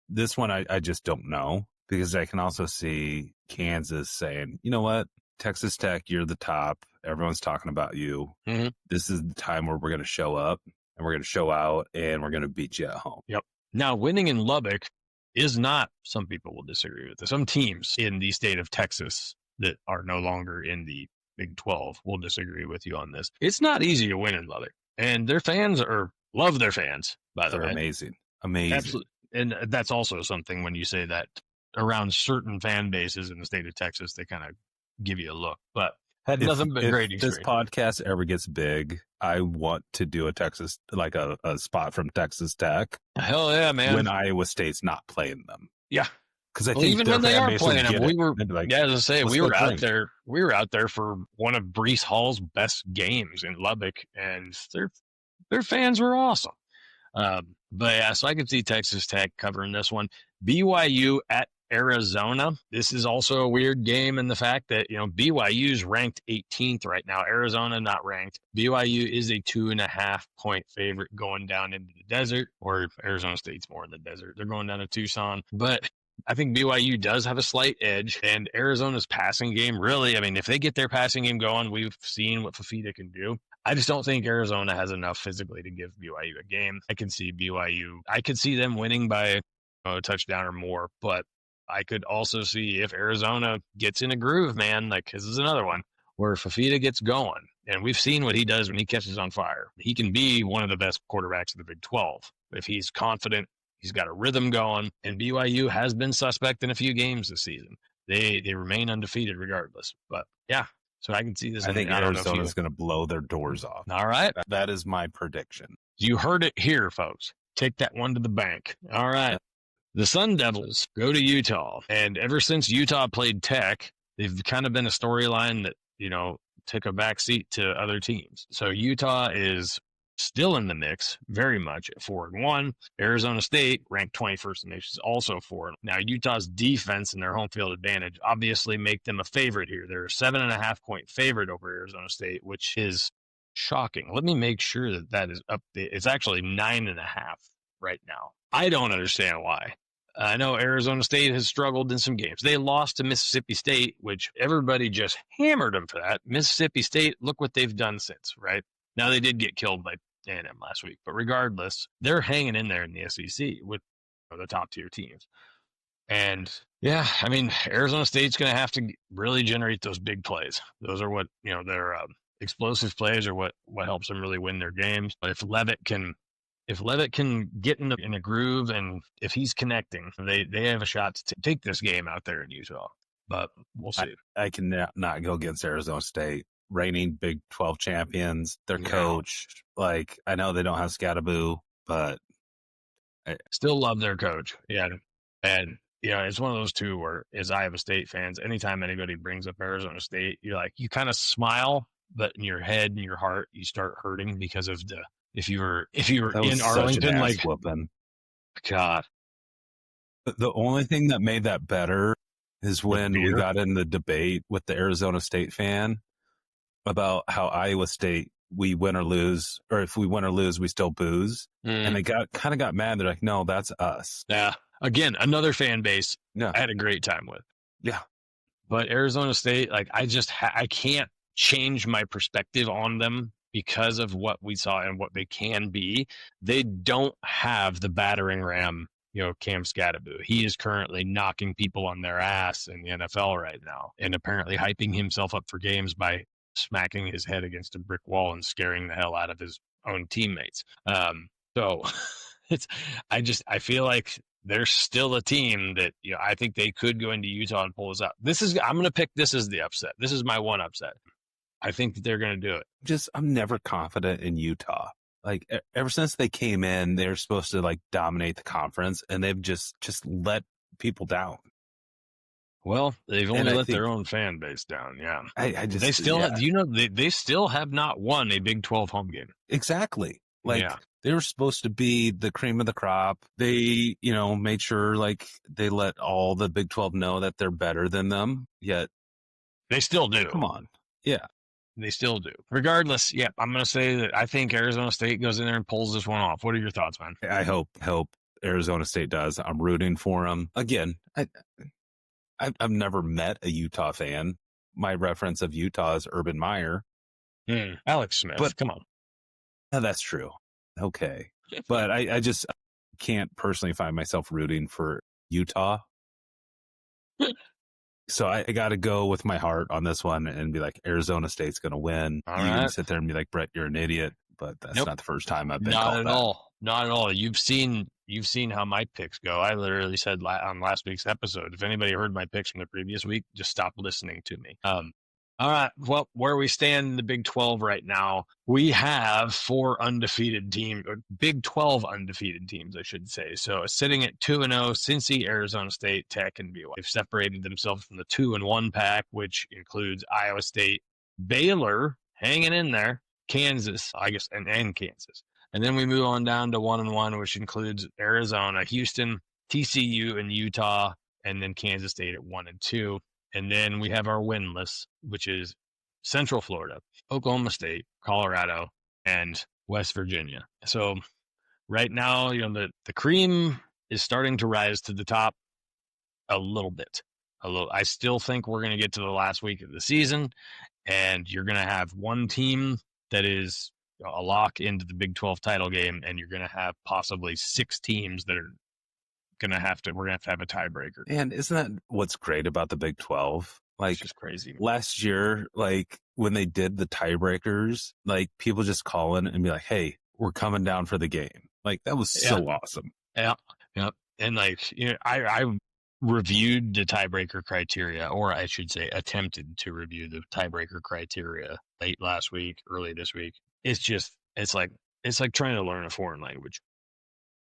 this one, I just don't know, because I can also see Kansas saying, you know what, Texas Tech, you're the top. Everyone's talking about you. Mm-hmm. This is the time where we're going to show up, and we're going to show out, and we're going to beat you at home. Yep. Now, winning in Lubbock is not, some people will disagree with this. Some teams in the state of Texas that are no longer in the Big 12 will disagree with you on this. It's not easy to win in Lubbock, and their fans love their fans, by the way. They're amazing. Absolutely. And that's also something when you say that around certain fan bases in the state of Texas, they kind of give you a look, but had nothing but great experience. If this podcast ever gets big, I want to do a Texas, like a spot from Texas Tech. Hell yeah, man. When Iowa State's not playing them. Yeah. Because I think even when they are playing them, we were, like, as I say, we were out there. We were out there for one of Breece Hall's best games in Lubbock, and their fans were awesome. But yeah, so I could see Texas Tech covering this one. BYU at Arizona. This is also a weird game in the fact that, BYU's ranked 18th right now. Arizona not ranked. BYU is a 2.5 point favorite going down into the desert, or Arizona State's more in the desert. They're going down to Tucson, but I think BYU does have a slight edge, and Arizona's passing game, really, I mean, if they get their passing game going, we've seen what Fafita can do. I just don't think Arizona has enough physically to give BYU a game. I can see them winning by a touchdown or more, but I could also see if Arizona gets in a groove, man, like this is another one where Fafita gets going, and we've seen what he does when he catches on fire. He can be one of the best quarterbacks in the Big 12 if he's confident. He's got a rhythm going, and BYU has been suspect in a few games this season. They remain undefeated regardless. But yeah, so I can see this. I think Arizona's going to blow their doors off. All right. That is my prediction. You heard it here, folks. Take that one to the bank. All right. The Sun Devils go to Utah, and ever since Utah played Tech, they've kind of been a storyline that, took a back seat to other teams. So Utah is still in the mix, very much at 4-1. Arizona State, ranked 21st in the nation, is also 4. Now, Utah's defense and their home field advantage obviously make them a favorite here. They're a 7.5 point favorite over Arizona State, which is shocking. Let me make sure that is up. It's actually 9.5 right now. I don't understand why. I know Arizona State has struggled in some games. They lost to Mississippi State, which everybody just hammered them for that. Mississippi State, look what they've done since, right? Now, they did get killed by A&M last week, but regardless, they're hanging in there in the SEC with the top-tier teams. And, yeah, I mean, Arizona State's going to have to really generate those big plays. Those are what, their explosive plays are what helps them really win their games. But if Levitt can get in a groove, and if he's connecting, they have a shot to take this game out there in Utah. But we'll see. I can not go against Arizona State. Reigning Big 12 champions, their coach. Like, I know they don't have Scattaboo, but I still love their coach. Yeah. And, it's one of those two where, as Iowa State fans, anytime anybody brings up Arizona State, you're like, you kind of smile, but in your head and your heart, you start hurting because of if you were in Arlington, like, whooping. God. The only thing that made that better is when we got in the debate with the Arizona State fan about how Iowa State, we win or lose, or if we win or lose, we still booze. And they got mad. They're like, no, that's us. Yeah. Again, another fan base I had a great time with. Yeah. But Arizona State, like, I can't change my perspective on them because of what we saw and what they can be. They don't have the battering ram, Cam Scattaboo. He is currently knocking people on their ass in the NFL right now, and apparently hyping himself up for games by smacking his head against a brick wall and scaring the hell out of his own teammates. So I feel like they're still a team that, I think they could go into Utah and pull us out. I'm going to pick this as the upset. This is my one upset. I think that they're going to do it. I'm never confident in Utah. Like, ever since they came in, they're supposed to, like, dominate the conference, and they've just let people down. Well, they've And only I let their think own fan base down. Yeah. I They just, still, yeah, they still have not won a Big 12 home game. exactly. Yeah. Like they were supposed to be the cream of the crop. They, made sure like they let all the Big 12 know that they're better than them. Yet, They still do. come on. Yeah. They still do. Regardless, yeah, I'm going to say that I think Arizona State goes in there and pulls this one off. What are your thoughts, man? I hope Arizona State does. I'm rooting for them. Again, I've never met a Utah fan. My reference of Utah is Urban Meyer. Alex Smith, But come on. that's true. Okay. But I just can't personally find myself rooting for Utah. So I got to go with my heart on this one and be like, Arizona State's going to win. All You can right. sit there and be like, Brett, you're an idiot. But that's Nope. not the first time I've been Not called at that. all. Not at all. You've seen how my picks go. I literally said on last week's episode, if anybody heard my picks from the previous week, just stop listening to me. All right. Well, where we stand in the Big 12 right now, we have 4 undefeated teams, or Big 12 undefeated teams, I should say. So sitting at 2-0, Cincy, Arizona State, Tech, and BYU. They've separated themselves from the 2-1 pack, which includes Iowa State, Baylor, hanging in there, Kansas, I guess, and Kansas. And then we move on down to 1-1, which includes Arizona, Houston, TCU, and Utah, and then Kansas State at 1-2. And then we have our winless, which is Central Florida, Oklahoma State, Colorado, and West Virginia. So right now, the cream is starting to rise to the top a little bit. I still think we're going to get to the last week of the season, and you're going to have one team that is a lock into the Big 12 title game, and you're going to have possibly 6 teams that are we're going to have to have a tiebreaker. And isn't that what's great about the Big 12? Like, it's just crazy. Last year, like when they did the tiebreakers, like people just call in and be like, hey, we're coming down for the game. Like that was so awesome. Yeah. And I reviewed the tiebreaker criteria, or I should say attempted to review the tiebreaker criteria late last week, early this week. It's like trying to learn a foreign language.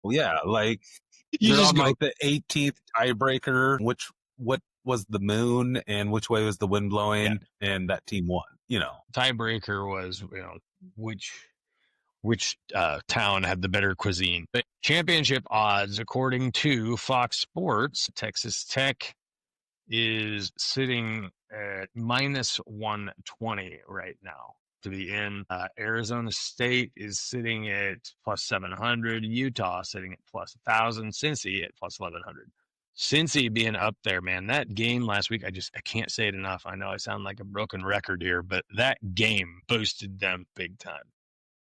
Well, yeah, like you just on go, like the 18th tiebreaker, what was the moon and which way was the wind blowing, and that team won. Tiebreaker was which town had the better cuisine. But championship odds, according to Fox Sports, Texas Tech is sitting at -120 right now to be in. Arizona State is sitting at +700. Utah sitting at +1,000. Cincy at +1,100. Cincy being up there, man. That game last week, I can't say it enough. I know I sound like a broken record here, but that game boosted them big time.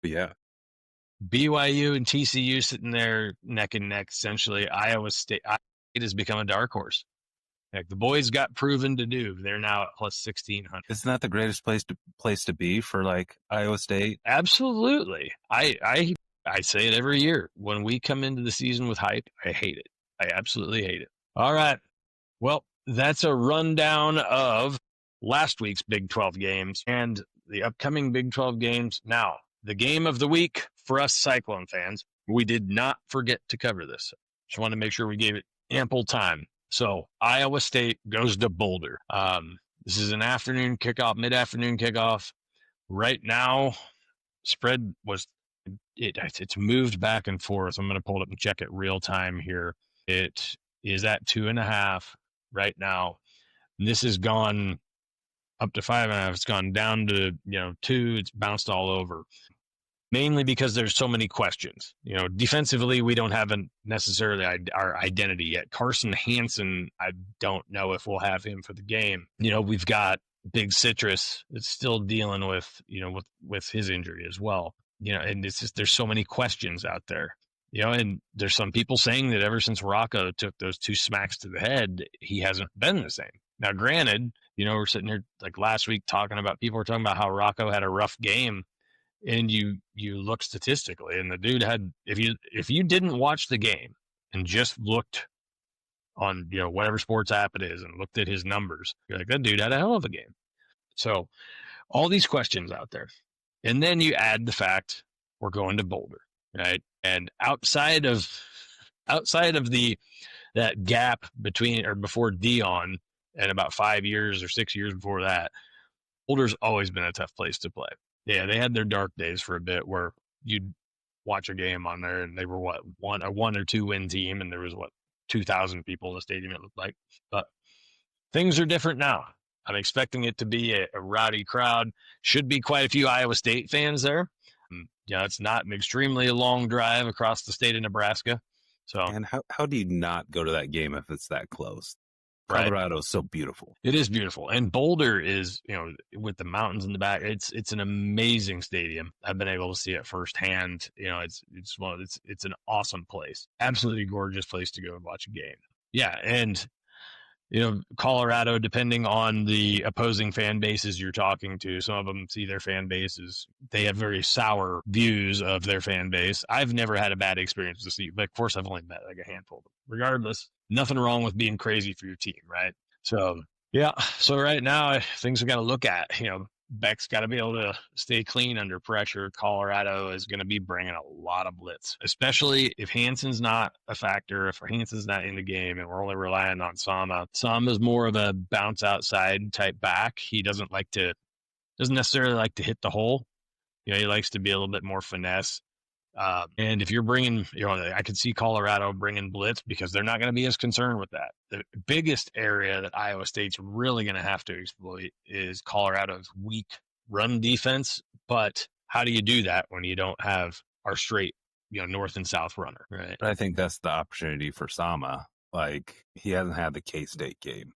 Yeah. BYU and TCU sitting there neck and neck, essentially. Iowa State has become a dark horse. Like the boys got proven to do. They're now at +1,600. Isn't that the greatest place to be for like Iowa State? Absolutely. I say it every year. When we come into the season with hype, I hate it. I absolutely hate it. All right. Well, that's a rundown of last week's Big 12 games and the upcoming Big 12 games. Now, the game of the week for us Cyclone fans, we did not forget to cover this. Just want to make sure we gave it ample time. So Iowa State goes to Boulder. This is an afternoon kickoff, mid-afternoon kickoff. Right now, spread was it's moved back and forth. I'm going to pull it up and check it real time here. It is at 2.5 right now. And this has gone up to 5.5. It's gone down to 2. It's bounced all over. Mainly because there's so many questions. Defensively, we don't have necessarily our identity yet. Carson Hansen, I don't know if we'll have him for the game. We've got Big Citrus that's still dealing with his injury as well. And it's just there's so many questions out there. And there's some people saying that ever since Rocco took those 2 smacks to the head, he hasn't been the same. Now, granted, we're sitting here like last week people were talking about how Rocco had a rough game. And you look statistically, and the dude had, if you didn't watch the game and just looked on whatever sports app it is and looked at his numbers, you're like, that dude had a hell of a game. So all these questions out there, and then you add the fact we're going to Boulder, right? And outside of that gap between or before Dion and about 5 years or 6 years before that, Boulder's always been a tough place to play. Yeah, they had their dark days for a bit where you'd watch a game on there and they were a 1 or 2 win team, and there was 2,000 people in the stadium, it looked like. But things are different now. I'm expecting it to be a rowdy crowd. Should be quite a few Iowa State fans there. It's not an extremely long drive across the state of Nebraska. So, and how do you not go to that game if it's that close? Right. Colorado is so beautiful. It is beautiful. And Boulder is, with the mountains in the back, it's an amazing stadium. I've been able to see it firsthand. It's an awesome place. Absolutely gorgeous place to go and watch a game. Yeah, and Colorado, depending on the opposing fan bases you're talking to, some of them see their fan bases, they have very sour views of their fan base. I've never had a bad experience to see, but of course I've only met like a handful of them. Regardless, nothing wrong with being crazy for your team, right? So, yeah. So right now, things we got to look at, Beck's got to be able to stay clean under pressure. Colorado is going to be bringing a lot of blitz, especially if Hansen's not a factor, if Hansen's not in the game and we're only relying on Sama. Sama's more of a bounce outside type back. He doesn't necessarily like to hit the hole. He likes to be a little bit more finesse. And if you're bringing, I could see Colorado bringing blitz because they're not going to be as concerned with that. The biggest area that Iowa State's really going to have to exploit is Colorado's weak run defense. But how do you do that when you don't have our straight, north and south runner, right? But I think that's the opportunity for Sama. Like, he hasn't had the K-State game.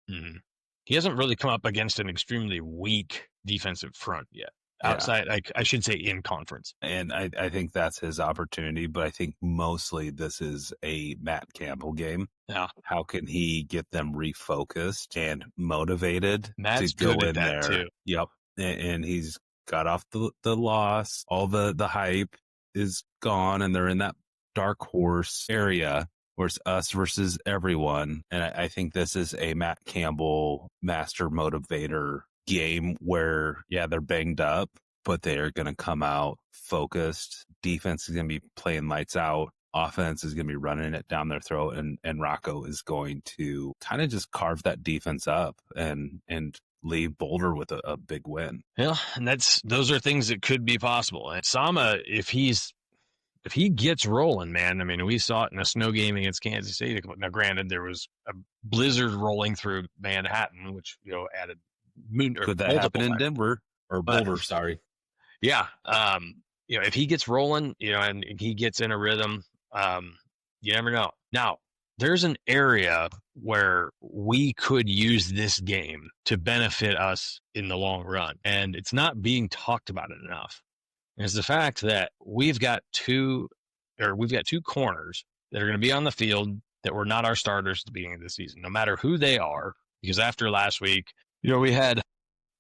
Mm-hmm. He hasn't really come up against an extremely weak defensive front yet. Outside, I should say in conference. And I think that's his opportunity, but I think mostly this is a Matt Campbell game. Yeah. How can he get them refocused and motivated Matt's to go good in at that there? Too. Yep. And he's got off the loss. All the hype is gone, and they're in that dark horse area where it's us versus everyone. And I think this is a Matt Campbell master motivator game where, they're banged up, but they're going to come out focused. Defense is going to be playing lights out. Offense is going to be running it down their throat, and Rocco is going to kind of just carve that defense up and leave Boulder with a big win. Yeah, and those are things that could be possible. And Sama, if he gets rolling, man, I mean, we saw it in a snow game against Kansas City. Now, granted, there was a blizzard rolling through Manhattan, which added could that happen in Denver or Boulder? Sorry. Yeah. If he gets rolling, and he gets in a rhythm, you never know. Now, there's an area where we could use this game to benefit us in the long run, and it's not being talked about enough. And it's the fact that we've got two corners that are going to be on the field that were not our starters at the beginning of the season, no matter who they are, because after last week, we had,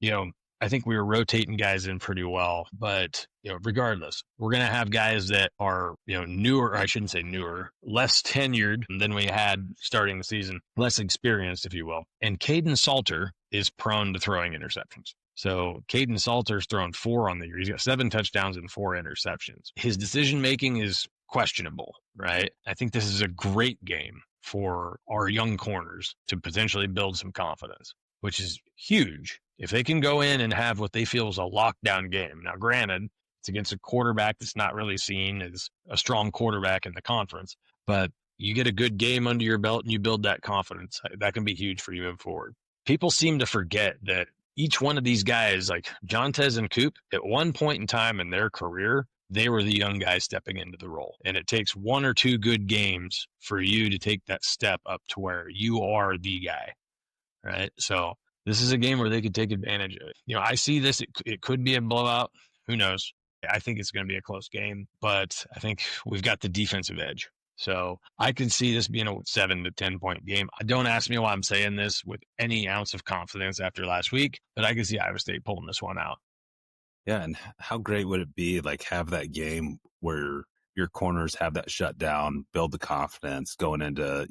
I think we were rotating guys in pretty well, but, regardless, we're going to have guys that are, newer, I shouldn't say newer, less tenured than we had starting the season, less experienced, if you will. And Caden Salter is prone to throwing interceptions. So Caden Salter's thrown 4 on the year. He's got 7 touchdowns and 4 interceptions. His decision-making is questionable, right? I think this is a great game for our young corners to potentially build some confidence, which is huge if they can go in and have what they feel is a lockdown game. Now, granted, it's against a quarterback that's not really seen as a strong quarterback in the conference, but you get a good game under your belt and you build that confidence. That can be huge for you moving forward. People seem to forget that each one of these guys, like Jontez and Coop, at one point in time in their career, they were the young guys stepping into the role. And it takes 1 or 2 good games for you to take that step up to where you are the guy, right? So this is a game where they could take advantage of it. I see this. It could be a blowout. Who knows? I think it's going to be a close game, but I think we've got the defensive edge. So I can see this being a 7 to 10 point game. Don't ask me why I'm saying this with any ounce of confidence after last week, but I can see Iowa State pulling this one out. Yeah, and how great would it be, like, have that game where your corners have that shutdown, build the confidence going into,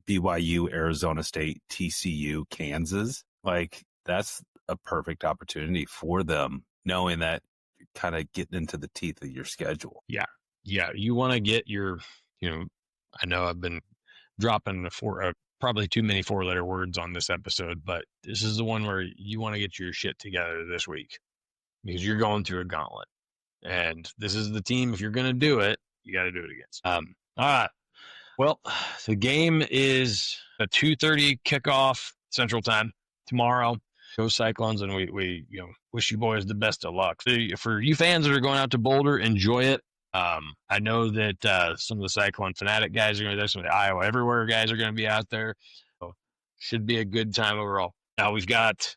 BYU, Arizona State, TCU, Kansas. Like, that's a perfect opportunity for them, knowing that you're kind of getting into the teeth of your schedule. Yeah. You want to get your, I know I've been dropping probably too many 4-letter words on this episode, but this is the one where you want to get your shit together this week because you're going through a gauntlet. And this is the team, if you're going to do it, you got to do it against. All right. Well, the game is a 2:30 kickoff Central Time tomorrow. Go Cyclones, and we wish you boys the best of luck. For you fans that are going out to Boulder, enjoy it. I know that some of the Cyclone Fanatic guys are going to be there. Some of the Iowa Everywhere guys are going to be out there. So should be a good time overall. Now we've got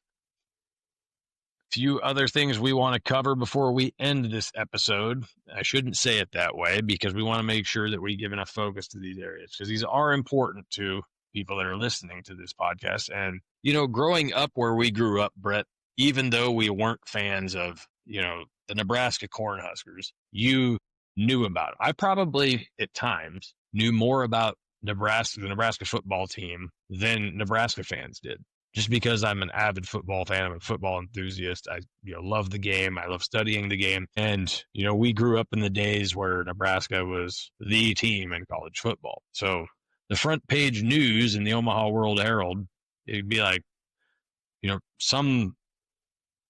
a few other things we want to cover before we end this episode. I shouldn't say it that way because we want to make sure that we give enough focus to these areas because these are important to people that are listening to this podcast. And, growing up where we grew up, Brett, even though we weren't fans of, the Nebraska Cornhuskers, you knew about it. I probably at times knew more about the Nebraska football team than Nebraska fans did. Just because I'm an avid football fan, I'm a football enthusiast. I love the game. I love studying the game. And, we grew up in the days where Nebraska was the team in college football. So the front page news in the Omaha World Herald, it'd be like, some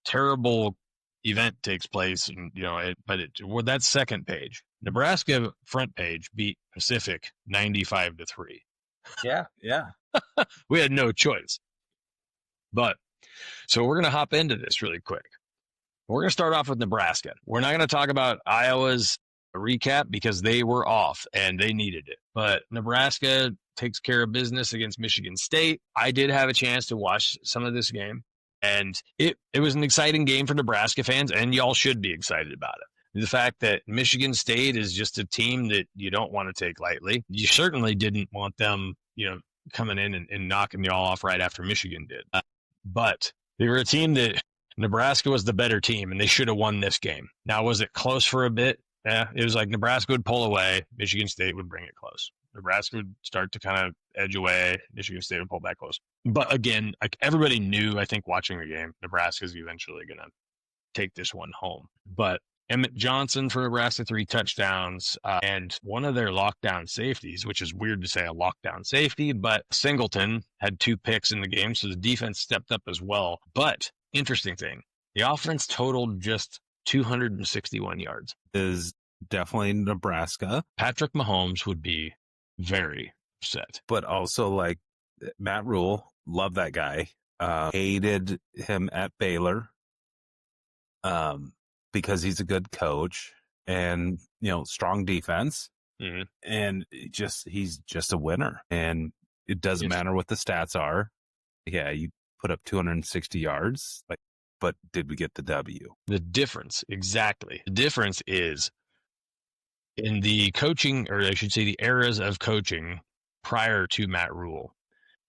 terrible event takes place, and that's second page. Nebraska front page beat Pacific 95-3. Yeah. We had no choice. But so we're going to hop into this really quick. We're going to start off with Nebraska. We're not going to talk about Iowa's recap because they were off and they needed it. But Nebraska takes care of business against Michigan State. I did have a chance to watch some of this game, and it was an exciting game for Nebraska fans, and y'all should be excited about it. The fact that Michigan State is just a team that you don't want to take lightly. You certainly didn't want them, coming in and knocking y'all off right after Michigan did. But they were a team that Nebraska was the better team, and they should have won this game. Now, was it close for a bit? Yeah, it was like Nebraska would pull away. Michigan State would bring it close. Nebraska would start to kind of edge away. Michigan State would pull back close. But again, like everybody knew, I think, watching the game, Nebraska's eventually going to take this one home. But Emmett Johnson for Nebraska, 3 touchdowns, and one of their lockdown safeties, which is weird to say a lockdown safety, but Singleton had 2 picks in the game, so the defense stepped up as well. But interesting thing, the offense totaled just 261 yards. Is definitely Nebraska. Patrick Mahomes would be very upset. But also, like, Matt Rule, love that guy. Hated him at Baylor. Because he's a good coach and, strong defense. Mm-hmm. And he's just a winner. And it doesn't matter what the stats are. Yeah, you put up 260 yards, but did we get the W? The difference, exactly. The difference is in the coaching, or I should say the eras of coaching prior to Matt Rule,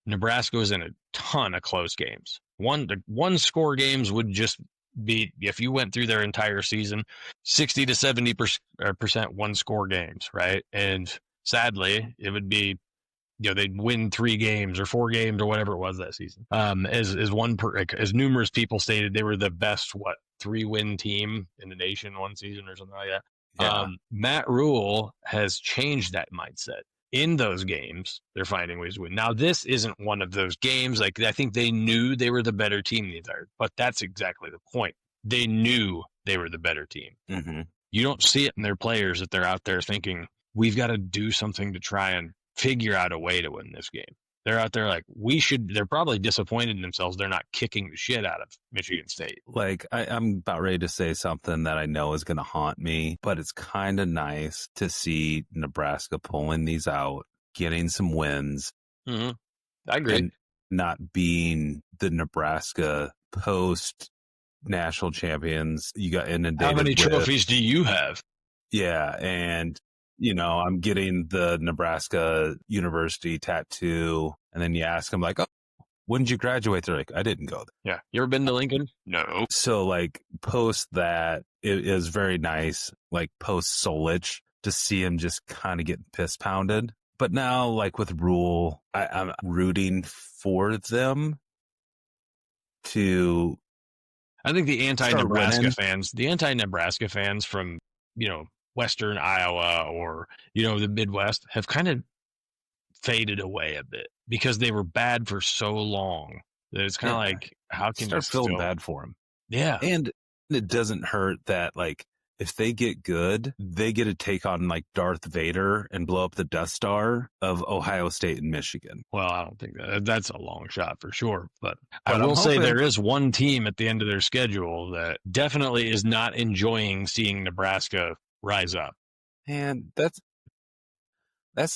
Nebraska was in a ton of close games. One score games would just be, if you went through their entire season, 60 to 70% one score games, right? And sadly, it would be, they'd win 3 games or 4 games or whatever it was that season. As numerous people stated, they were the best 3-win team in the nation one season or something like that. Yeah. Matt Rule has changed that mindset. In those games, they're finding ways to win. Now, this isn't one of those games. Like, I think they knew they were the better team the entire, but that's exactly the point. They knew they were the better team. Mm-hmm. You don't see it in their players that they're out there thinking, we've got to do something to try and figure out a way to win this game. They're out there like, they're probably disappointed in themselves. They're not kicking the shit out of Michigan State. Like, I'm about ready to say something that I know is going to haunt me, but it's kind of nice to see Nebraska pulling these out, getting some wins. Mm-hmm. I agree. And not being the Nebraska post national champions. You got inundated. How many trophies do you have? Yeah. And I'm getting the Nebraska University tattoo. And then you ask them, like, oh, when did you graduate? They're like, I didn't go there. Yeah. You ever been to Lincoln? No. So, like, post that, it is very nice, like, post Solich, to see him just kind of getting piss pounded. But now, like, with Rule, I'm rooting for them to. I think the anti-Nebraska fans from, Western Iowa or, the Midwest have kind of faded away a bit because they were bad for so long. It's kind of like, how can you start feeling still... bad for them? Yeah. And it doesn't hurt that, like, if they get good, they get to take on like Darth Vader and blow up the Death Star of Ohio State and Michigan. Well, I don't think that's a long shot for sure. But I But will I'm say hoping- there is one team at the end of their schedule that definitely is not enjoying seeing Nebraska rise up. And that's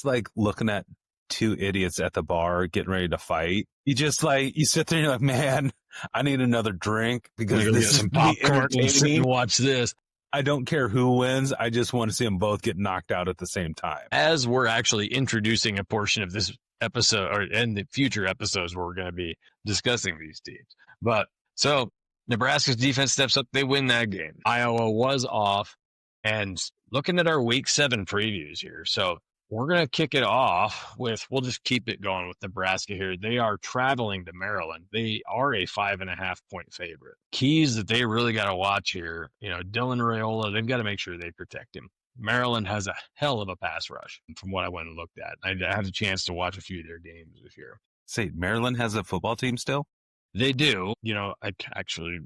like looking at two idiots at the bar getting ready to fight. You just like, you sit there and you're like, man, I need another drink because Get this is some popcorn and sit and watch this. I don't care who wins. I just want to see them both get knocked out at the same time. As we're actually introducing a portion of this episode, and the future episodes where we're going to be discussing these teams. But so Nebraska's defense steps up. They win that game. Iowa was off. And looking at our week 7 previews here. So we're going to kick it off with, we'll just keep it going with Nebraska here. They are traveling to Maryland. They are a 5.5 point favorite. Keys that they really got to watch here, Dylan Raiola, they've got to make sure they protect him. Maryland has a hell of a pass rush from what I went and looked at. I had a chance to watch a few of their games this year. Say, Maryland has a football team still? They do. I actually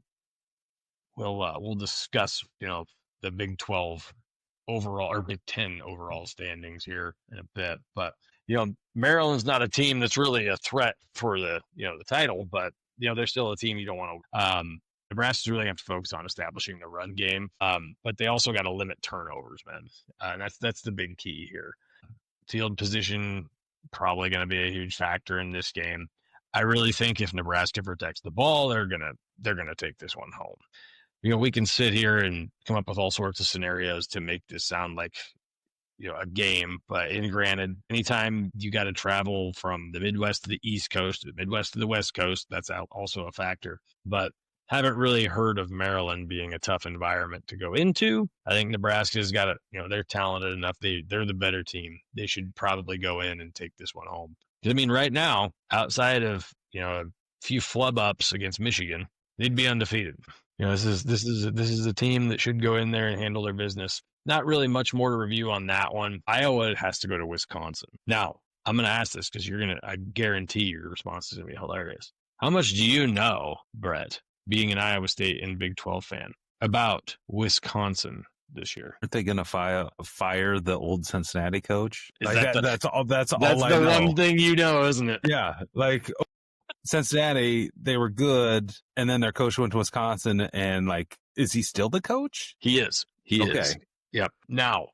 we'll discuss, the Big 12 overall or Big 10 overall standings here in a bit. But, Maryland's not a team that's really a threat for the title, but, they're still a team you don't want to. Nebraska's really have to focus on establishing the run game. But they also got to limit turnovers, man. And that's the big key here. Field position probably going to be a huge factor in this game. I really think if Nebraska protects the ball, they're gonna take this one home. We can sit here and come up with all sorts of scenarios to make this sound like, a game. But granted, anytime you got to travel from the Midwest to the East Coast, to the Midwest to the West Coast, that's also a factor. But haven't really heard of Maryland being a tough environment to go into. I think Nebraska's got it. They're talented enough. They're the better team. They should probably go in and take this one home. I mean, right now, outside of, a few flub ups against Michigan, they'd be undefeated. This is a team that should go in there and handle their business. Not really much more to review on that one. Iowa has to go to Wisconsin. Now, I'm going to ask this because I guarantee your response is going to be hilarious. How much do you know, Brett, being an Iowa State and Big 12 fan, about Wisconsin this year? Aren't they going to fire the old Cincinnati coach? That's all That's the one thing isn't it? Yeah, like Cincinnati, they were good, and then their coach went to Wisconsin, and like, is he still the coach? He is. He Okay. is. Yep. Now,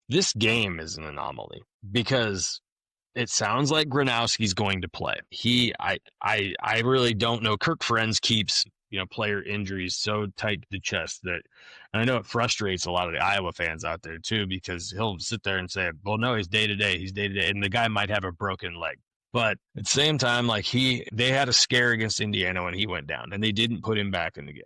this game is an anomaly because it sounds like Gronowski's going to play. I really don't know. Kirk Ferenz keeps, player injuries so tight to the chest that, and I know it frustrates a lot of the Iowa fans out there too, because he'll sit there and say, well, no, he's day to day. And the guy might have a broken leg. But at the same time, like they had a scare against Indiana when he went down, and they didn't put him back in the game.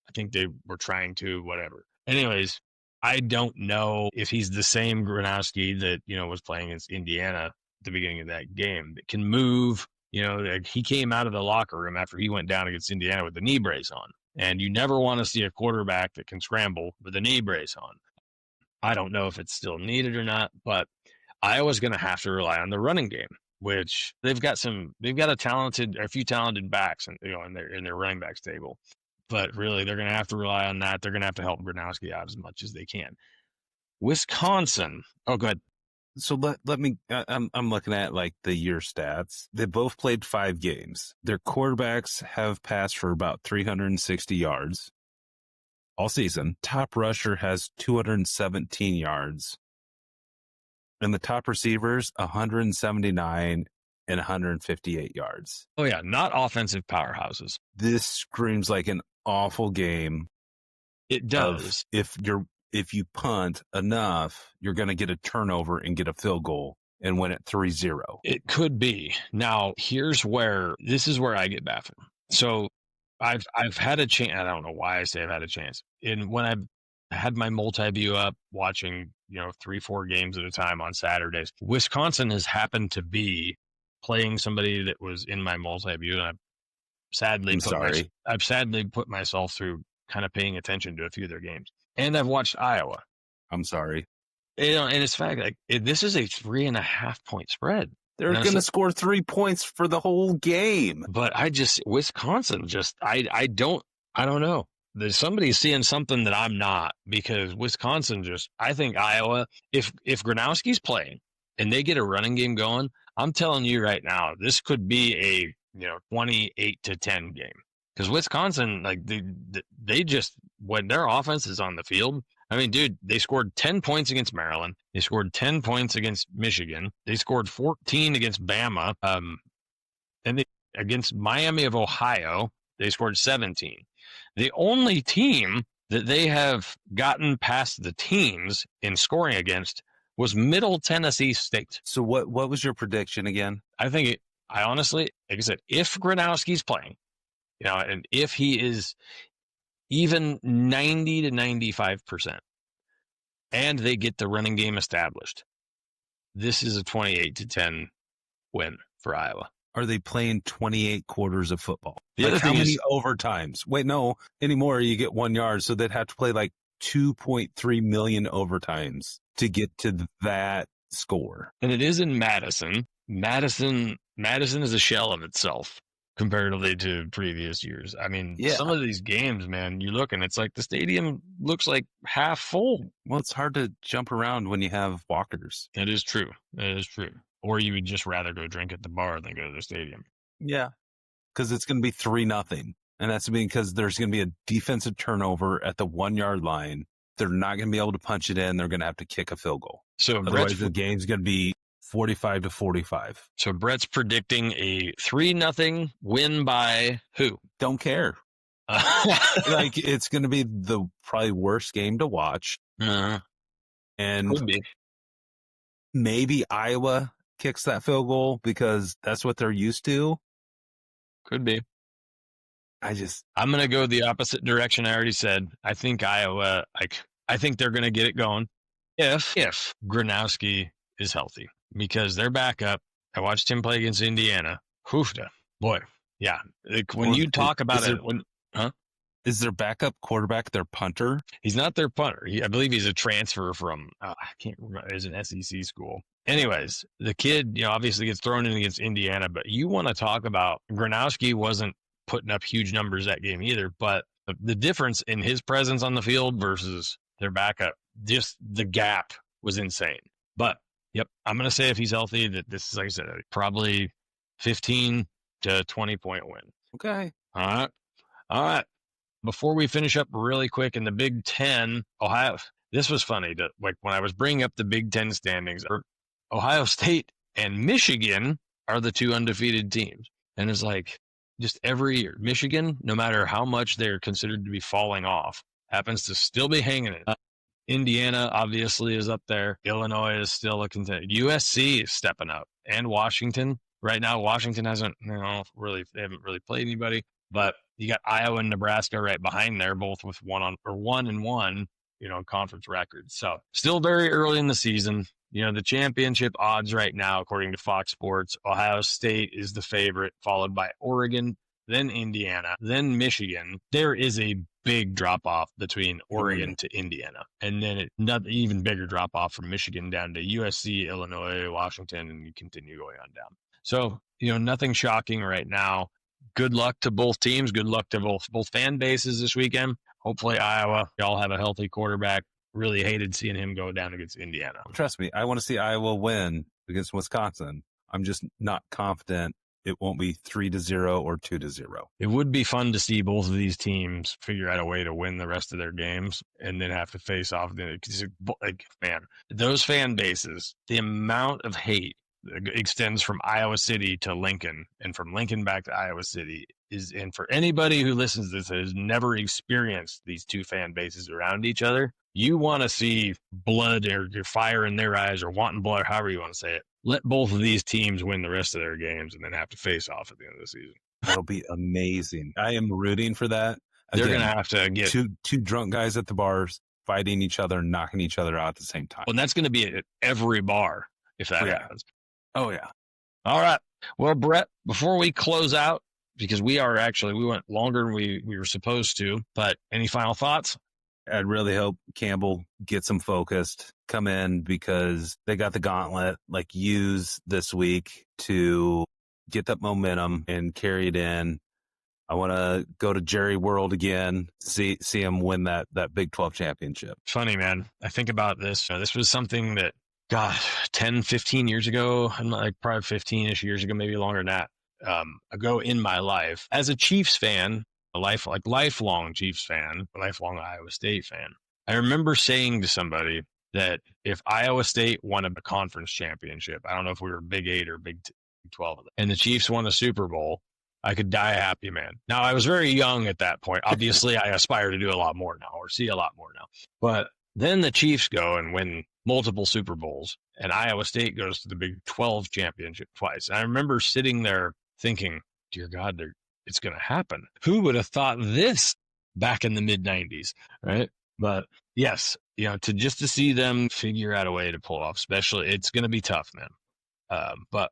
I think they were trying to, whatever. Anyways, I don't know if he's the same Gronowski that, was playing against Indiana at the beginning of that game that can move. He came out of the locker room after he went down against Indiana with the knee brace on. And you never want to see a quarterback that can scramble with a knee brace on. I don't know if it's still needed or not, but Iowa's going to have to rely on the running game, which they've got a few talented backs in their running backs table. But really, they're going to have to rely on that. They're going to have to help Gronowski out as much as they can. Wisconsin. Oh, go ahead. So let me. I'm looking at like the year stats. They both played 5 games. Their quarterbacks have passed for about 360 yards all season. Top rusher has 217 yards, and the top receivers 179 and 158 yards. Oh yeah, not offensive powerhouses. This screams like an awful game. It does. If you punt enough, you're going to get a turnover and get a field goal and win it 3-0. It could be. Now, this is where I get baffled. So I've had a chance. I don't know why I say I've had a chance. And when I've had my multi-view up watching, 3-4 games at a time on Saturdays, Wisconsin has happened to be playing somebody that was in my multi-view, and I've sadly put myself through kind of paying attention to a few of their games. And I've watched Iowa. I'm sorry. And it's fact, this is a 3.5 point spread. They're going to score 3 points for the whole game. But Wisconsin I don't know. There's somebody seeing something that I'm not, because Wisconsin I think Iowa, if Gronowski's playing and they get a running game going, I'm telling you right now, this could be a 28-10 game. Because Wisconsin, like they just, when their offense is on the field, I mean, dude, they scored 10 points against Maryland. They scored 10 points against Michigan. They scored 14 against Bama. And against Miami of Ohio, they scored 17. The only team that they have gotten past the teams in scoring against was Middle Tennessee State. So what was your prediction again? I honestly, like I said, if Gronowski's playing, and if he is even 90 to 95%, and they get the running game established, this is a 28-10 win for Iowa. Are they playing 28 quarters of football? How many overtimes? Wait, no, anymore you get 1 yard, so they'd have to play like 2.3 million overtimes to get to that score. And it is in Madison. Madison is a shell of itself comparatively to previous years. I mean, some of these games, man, you look and it's like the stadium looks like half full. Well, it's hard to jump around when you have walkers. It is true. Or you would just rather go drink at the bar than go to the stadium. Yeah, because it's going to be 3-0. And that's because there's going to be a defensive turnover at the 1 yard line. They're not going to be able to punch it in. They're going to have to kick a field goal. So otherwise, the game's going to be 45-45. So Brett's predicting a 3-0 win by who? Don't care. Like, it's going to be the probably worst game to watch. And could be. Maybe Iowa kicks that field goal because that's what they're used to. Could be. I'm going to go the opposite direction. I already said, I think Iowa, I think they're going to get it going if Gronowski is healthy, because they're back up. I watched him play against Indiana. Hoofda. Boy. Yeah. When you talk about it, is their backup quarterback their punter? He's not their punter. I believe he's a transfer from, I can't remember, it's an SEC school. Anyways, the kid, obviously gets thrown in against Indiana, but you want to talk about, Gronowski wasn't putting up huge numbers that game either, but the difference in his presence on the field versus their backup, just the gap was insane. But, yep, I'm going to say if he's healthy, that this is, like I said, probably 15 to 20 point win. Okay. All right. Before we finish up really quick in the Big Ten, Ohio, this was funny. When I was bringing up the Big Ten standings, Ohio State and Michigan are the two undefeated teams. And it's like, just every year, Michigan, no matter how much they're considered to be falling off, happens to still be hanging it. Indiana obviously is up there. Illinois is still a contender. USC is stepping up, and Washington. Right now, Washington hasn't, they haven't really played anybody. But you got Iowa and Nebraska right behind there, both with 1-1, conference records. So still very early in the season. The championship odds right now, according to Fox Sports, Ohio State is the favorite, followed by Oregon, then Indiana, then Michigan. There is a big drop-off between Oregon to Indiana. And then not even bigger drop-off from Michigan down to USC, Illinois, Washington, and you continue going on down. So, nothing shocking right now. Good luck to both teams. Good luck to both fan bases this weekend. Hopefully Iowa, y'all have a healthy quarterback. Really hated seeing him go down against Indiana. Trust me, I want to see Iowa win against Wisconsin. I'm just not confident it won't be 3-0 or 2-0. It would be fun to see both of these teams figure out a way to win the rest of their games and then have to face off. Man, those fan bases, the amount of hate extends from Iowa City to Lincoln and from Lincoln back to Iowa City and for anybody who listens to this that has never experienced these two fan bases around each other, you want to see blood or fire in their eyes or wanting blood, however you want to say it. Let both of these teams win the rest of their games and then have to face off at the end of the season. That'll be amazing. I am rooting for that. They're going to have to get two drunk guys at the bars fighting each other and knocking each other out at the same time. Well, and that's going to be at every bar if that happens. Oh, yeah. All right. Well, Brett, before we close out, because we went longer than we were supposed to, but any final thoughts? I really hope Campbell gets them focused, come in, because they got the gauntlet, like, use this week to get that momentum and carry it in. I want to go to Jerry World again, see him win that Big 12 championship. Funny, man. I think about this. This was something that, God, 10, 15 years ago, I'm like probably 15-ish years ago, maybe longer than that, ago in my life. As a Chiefs fan, lifelong Chiefs fan, lifelong Iowa State fan, I remember saying to somebody that if Iowa State won a conference championship, I don't know if we were Big 8 or Big 12, and the Chiefs won the Super Bowl, I could die a happy man. Now, I was very young at that point. Obviously, I aspire to do a lot more now, or see a lot more now. But then the Chiefs go and win multiple Super Bowls, and Iowa State goes to the Big 12 championship twice. And I remember sitting there thinking, dear God, it's going to happen. Who would have thought this back in the mid-90s, right? But yes, to see them figure out a way to pull off, especially, it's going to be tough, man. But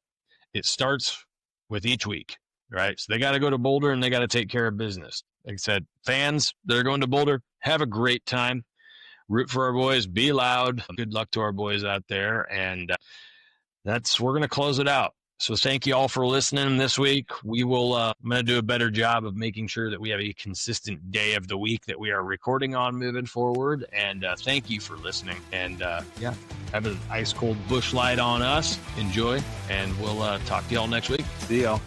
it starts with each week. Right. So they got to go to Boulder and they got to take care of business. Like I said, fans that are going to Boulder, have a great time. Root for our boys. Be loud. Good luck to our boys out there. And we're going to close it out. So thank you all for listening this week. We will, I'm going to do a better job of making sure that we have a consistent day of the week that we are recording on moving forward. And thank you for listening. And have an ice cold bush light on us. Enjoy. And we'll talk to y'all next week. See y'all.